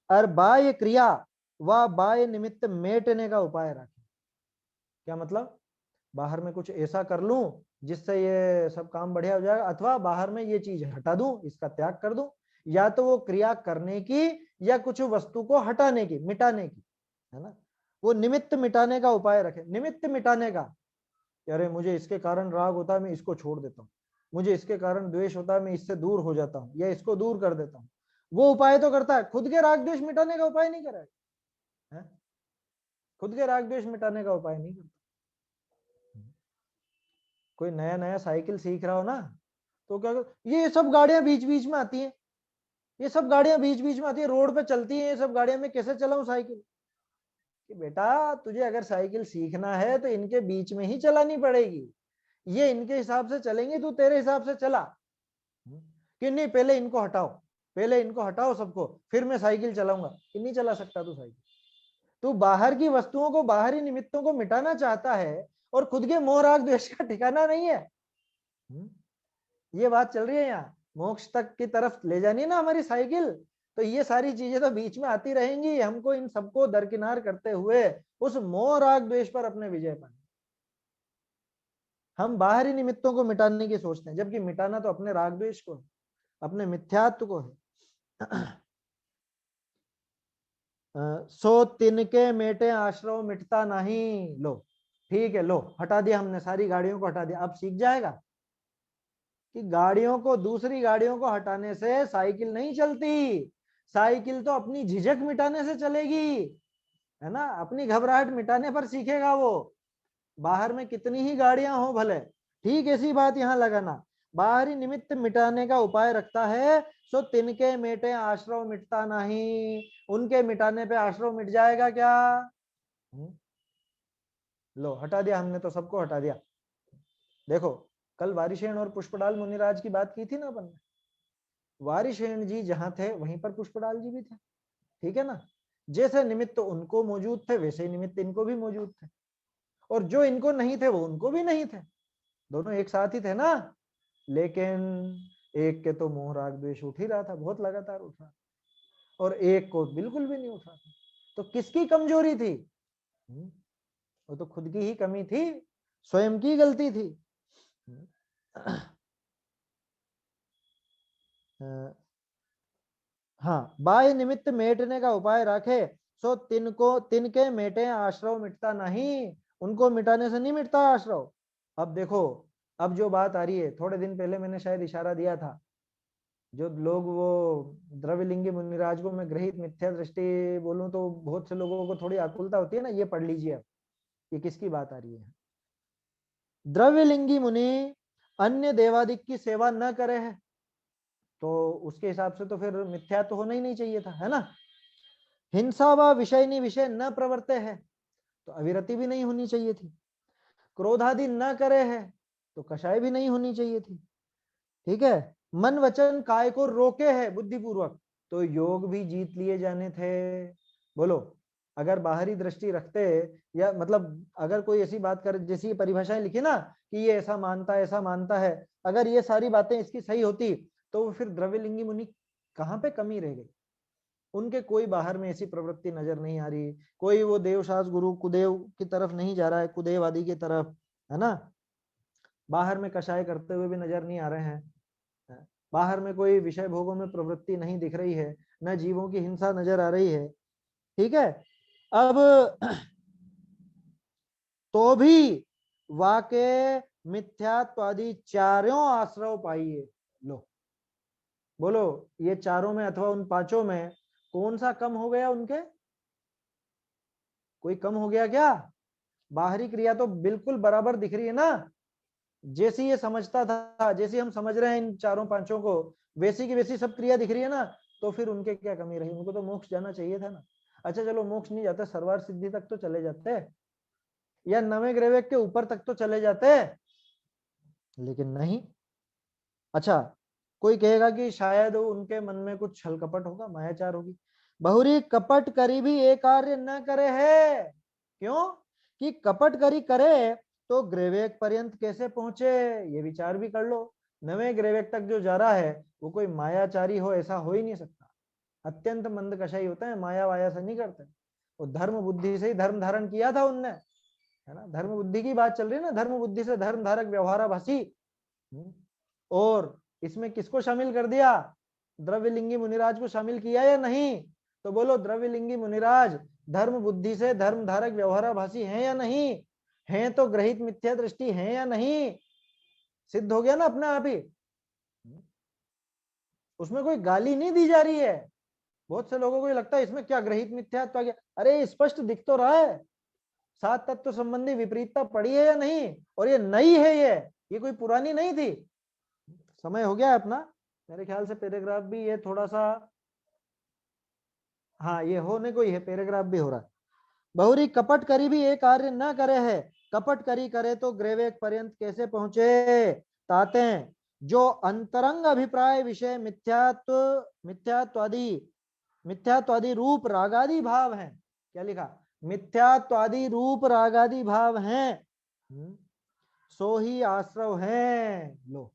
और बाह्य क्रिया व बाह्य निमित्त मेटने का उपाय रखें। क्या मतलब? बाहर में कुछ ऐसा कर लूं जिससे ये सब काम बढ़िया हो जाएगा, अथवा बाहर में ये चीज हटा दूं, इसका त्याग कर दूं, या तो वो क्रिया करने की या कुछ वस्तु को हटाने की, मिटाने की, है ना। वो निमित्त मिटाने का उपाय रखे। निमित्त मिटाने का, अरे मुझे इसके कारण राग होता है, मैं इसको छोड़ देता हूँ, मुझे इसके कारण द्वेष होता है, मैं इससे दूर हो जाता हूँ या इसको दूर कर देता हूँ। वो उपाय तो करता है, खुद के राग द्वेष मिटाने का उपाय नहीं करेगा, खुद के राग द्वेष मिटाने का उपाय नहीं करता। कोई नया नया साइकिल सीख रहा हो ना, तो क्या ये सब गाड़ियां बीच बीच में आती हैं, ये सब गाड़ियां बीच बीच में आती है, रोड पे चलती हैं ये सब गाड़ियां, में कैसे चलाऊं साइकिल? कि बेटा तुझे अगर साइकिल सीखना है तो इनके बीच में ही चलानी पड़ेगी, ये इनके हिसाब से चलेंगे, तू तेरे हिसाब से चला। कि नहीं, पहले इनको हटाओ, पहले इनको हटाओ सबको, फिर मैं साइकिल चलाऊंगा। कि नहीं चला सकता तू साइकिल। तू बाहर की वस्तुओं को, बाहरी निमित्तों को मिटाना चाहता है और खुद के मोह राग द्वेष का ठिकाना नहीं है। ये बात चल रही है यहाँ, मोक्ष तक की तरफ ले जानी है ना हमारी साइकिल, तो ये सारी चीजें तो बीच में आती रहेंगी, हमको इन सबको दरकिनार करते हुए उस मोह राग द्वेष पर अपने विजय पाने। हम बाहरी निमित्तों को मिटाने की सोचते हैं, जबकि मिटाना तो अपने राग द्वेष को है, अपने मिथ्यात्व को है। सो तिनके मेटे आश्रव मिटता नहीं। लो ठीक है, लो हटा दिया हमने, सारी गाड़ियों को हटा दिया, अब सीख जाएगा कि गाड़ियों को, दूसरी गाड़ियों को हटाने से साइकिल नहीं चलती, साइकिल तो अपनी झिझक मिटाने से चलेगी, है ना, अपनी घबराहट मिटाने पर सीखेगा वो। बाहर में कितनी ही गाड़ियां हो भले, ठीक ऐसी बात यहां लगाना, बाहरी निमित्त मिटाने का उपाय रखता है, सो तिनके मेटे आश्रव मिटता नहीं। उनके मिटाने पे आश्रव मिट जाएगा क्या? लो हटा दिया हमने, तो सबको हटा दिया। देखो कल वारिशेन और पुष्पडाल मुनिराज की बात की थी ना अपन ने, वारिशेन जी जहां थे वहीं पर पुष्पडाल जी भी थे, ठीक है ना। जैसे निमित्त उनको मौजूद थे वैसे ही निमित्त इनको भी मौजूद थे, और जो इनको नहीं थे वो उनको भी नहीं थे, दोनों एक साथ ही थे ना। लेकिन एक के तो मोह राग द्वेष उठ ही रहा था, बहुत लगातार उठ रहा था, और एक को बिल्कुल भी नहीं उठ रहा था। तो किसकी कमजोरी थी? वो तो खुद की ही कमी थी, स्वयं की गलती थी। हाँ, बाह्य निमित्त मेटने का उपाय रखे, सो तिनको तिनके मेटे आश्रव मिटता नहीं। उनको मिटाने से नहीं मिटता आश्रव। अब देखो, अब जो बात आ रही है, थोड़े दिन पहले मैंने शायद इशारा दिया था, जो लोग वो द्रव्यलिंगी मुनिराज को मैं ग्रहित मिथ्या दृष्टि बोलूं तो बहुत से लोगों को थोड़ी आकुलता होती है ना, ये पढ़ लीजिए अब ये किसकी बात आ रही है। द्रव्यलिंगी मुनि अन्य देवादिक की सेवा न करे है, तो उसके हिसाब से तो फिर मिथ्या तो होना ही नहीं चाहिए था, है ना। हिंसा व विषय विषय न प्रवर्ते है, तो अविरति भी नहीं होनी चाहिए थी। क्रोधादि न करे है, तो कषाय भी नहीं होनी चाहिए थी, ठीक है। मन वचन काय को रोके है बुद्धिपूर्वक, तो योग भी जीत लिए जाने थे। बोलो, अगर बाहरी दृष्टि रखते, या मतलब अगर कोई ऐसी बात करे, जैसी परिभाषाएं लिखी ना कि ये ऐसा मानता है, अगर ये सारी बातें इसकी सही होती, तो फिर द्रव्यलिंगी मुनि कहाँ पे कमी रह गई? उनके कोई बाहर में ऐसी प्रवृत्ति नजर नहीं आ रही, कोई वो देवशास गुरु कुदेव की तरफ नहीं जा रहा है, कुदेव आदि की तरफ, है ना। बाहर में कषाय करते हुए भी नजर नहीं आ रहे हैं, बाहर में कोई विषय भोगों में प्रवृत्ति नहीं दिख रही है, न जीवों की हिंसा नजर आ रही है, ठीक है। अब तो भी वाके मिथ्यात्वादि चारों आश्रव पाइए। लो बोलो, ये चारों में अथवा उन पांचों में कौन सा कम हो गया उनके? कोई कम हो गया क्या? बाहरी क्रिया तो बिल्कुल बराबर दिख रही है ना, जैसी ये समझता था, जैसी हम समझ रहे हैं इन चारों पांचों को, वैसी की वैसी सब क्रिया दिख रही है ना, तो फिर उनके क्या कमी रही? उनको तो मोक्ष जाना चाहिए था ना। अच्छा चलो मोक्ष नहीं जाते, सर्वार सिद्धि तक तो चले जाते, या नवे ग्रह के ऊपर तक तो चले जाते, लेकिन नहीं। अच्छा, कोई कहेगा कि शायद उनके मन में कुछ छल कपट होगा, मायाचार होगी। बहुरी कपट करी भी ये कार्य न करे है। क्यों कि कपट करी करे तो ग्रेवेक पर्यंत कैसे पहुंचे, ये विचार भी कर लो। नवे ग्रेवेक तक जो जा रहा है वो कोई मायाचारी हो, ऐसा हो ही नहीं सकता। अत्यंत मंद कषाई होता है, माया वाया से नहीं करते। वो धर्म बुद्धि से ही धर्म धारण किया था उनने, है ना। धर्म बुद्धि की बात चल रही है ना, धर्म बुद्धि से धर्म धारक व्यवहाराभासी। और इसमें किसको शामिल कर दिया, द्रव्यलिंगी मुनिराज को शामिल किया या नहीं? तो बोलो द्रव्यलिंगी मुनिराज धर्म बुद्धि से धर्म धारक व्यवहाराभासी हैं या नहीं? हैं तो ग्रहित मिथ्या दृष्टि है या नहीं? सिद्ध हो गया ना अपने आप ही। उसमें कोई गाली नहीं दी जा रही है। बहुत से लोगों को ये लगता है इसमें क्या ग्रहित मिथ्यात्व आ गया। अरे स्पष्ट दिख तो रहा है, सात तत्व संबंधी विपरीतता पड़ी है या नहीं? और ये नई है, ये कोई पुरानी नहीं थी। समय हो गया है अपना, मेरे ख्याल से पैराग्राफ भी ये थोड़ा सा, हाँ ये होने को ही है, पैराग्राफ भी हो रहा है। बहुरी कपट करी भी ये कार्य न करे है, कपट करी करे तो ग्रेवेक पर्यंत कैसे पहुंचे। ताते जो अंतरंग अभिप्राय विषय मिथ्यात्वादि रूप रागादि भाव हैं। क्या लिखा, मिथ्यात्वादि रूप रागादि भाव हैं, सो ही आश्रव है। लो,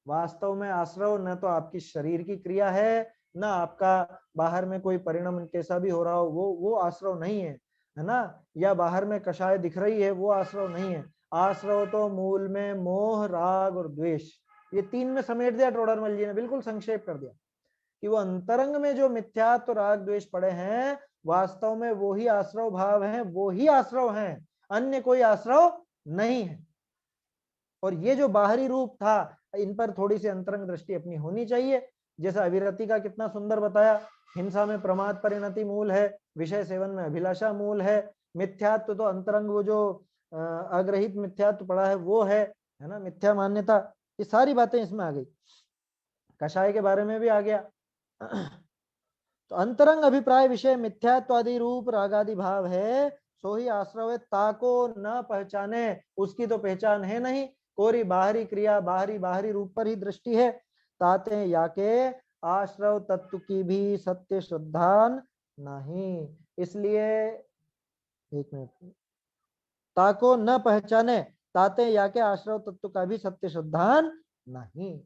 वास्तव में आश्रव न तो आपकी शरीर की क्रिया है, न आपका बाहर में कोई परिणाम कैसा भी हो रहा हो, वो आश्रव नहीं है, है ना। या बाहर में कषाय दिख रही है, वो आश्रव नहीं है। आश्रव तो मूल में मोह, राग और द्वेष, ये तीन में समेट दिया टोडरमल जी ने, बिल्कुल संक्षेप कर दिया कि वो अंतरंग में जो मिथ्यात्व राग द्वेष पड़े हैं, वास्तव में वो ही आश्रव भाव है, वो ही आश्रव हैं, अन्य कोई आश्रव नहीं है। और ये जो बाहरी रूप था, इन पर थोड़ी सी अंतरंग दृष्टि अपनी होनी चाहिए। जैसा अविरति का कितना सुंदर बताया, हिंसा में प्रमाद परिणति मूल है, विषय सेवन में अभिलाषा मूल है, मिथ्यात्व तो अंतरंग वो जो अग्रहित मिथ्यात्व पड़ा है वो है ना, मिथ्या मान्यता। ये सारी बातें इसमें आ गई, कषाय के बारे में भी आ गया। तो अंतरंग अभिप्राय विषय मिथ्यात्वादि रूप रागादि भाव है, सो ही आश्रव है। ताको न पहचाने, उसकी तो पहचान है नहीं, कोरी बाहरी क्रिया बाहरी रूप पर ही दृष्टि है। ताते याके आश्रव तत्व की भी सत्य श्रद्धान नहीं। इसलिए एक मिनट, ताको न पहचाने, ताते याके आश्रव तत्व का भी सत्य श्रद्धान नहीं।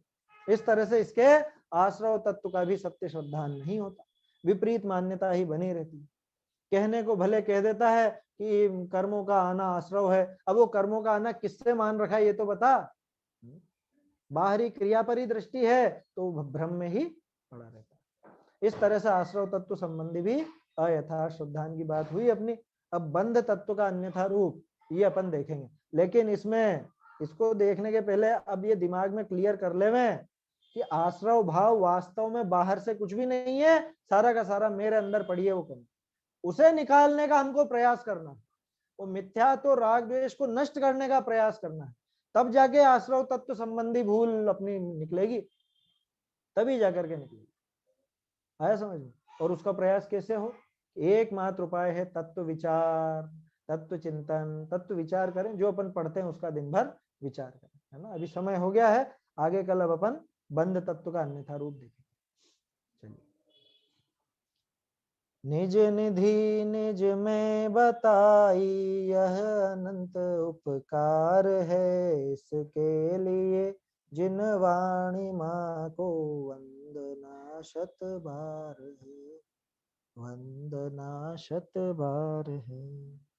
इस तरह से इसके आश्रव तत्व का भी सत्य श्रद्धान नहीं होता, विपरीत मान्यता ही बनी रहती। कहने को भले कह देता है कि कर्मों का आना आश्रव है, अब वो कर्मों का आना किससे मान रखा है ये तो बता। बाहरी क्रिया पर ही दृष्टि है तो भ्रम में ही पड़ा रहता है। इस तरह से आश्रव तत्व संबंधी भी अयथार्थ श्रद्धान की बात हुई अपनी। अब बंध तत्व का अन्यथा रूप ये अपन देखेंगे, लेकिन इसमें इसको देखने के पहले अब ये दिमाग में क्लियर कर लेवे कि आश्रव भाव वास्तव में बाहर से कुछ भी नहीं है, सारा का सारा मेरे अंदर पड़ी है वो कर्म, उसे निकालने का हमको प्रयास करना, वो मिथ्या तो राग द्वेष को नष्ट करने का प्रयास करना है, तब जाके आश्रव तत्व संबंधी भूल अपनी निकलेगी, तभी जाकर के निकलेगी। आया समझ में? और उसका प्रयास कैसे हो, एकमात्र उपाय है तत्व विचार, तत्व चिंतन, तत्व विचार करें, जो अपन पढ़ते हैं उसका दिन भर विचार करें, है ना। अभी समय हो गया है, आगे कल अब अपन बंध तत्व का अन्यथा रूप देखेंगे। चलिए, निज निधि निज में बताई यह अनंत उपकार है, इसके लिए जिन वाणी माँ को वंदना शत बार है, वंदना शत बार है।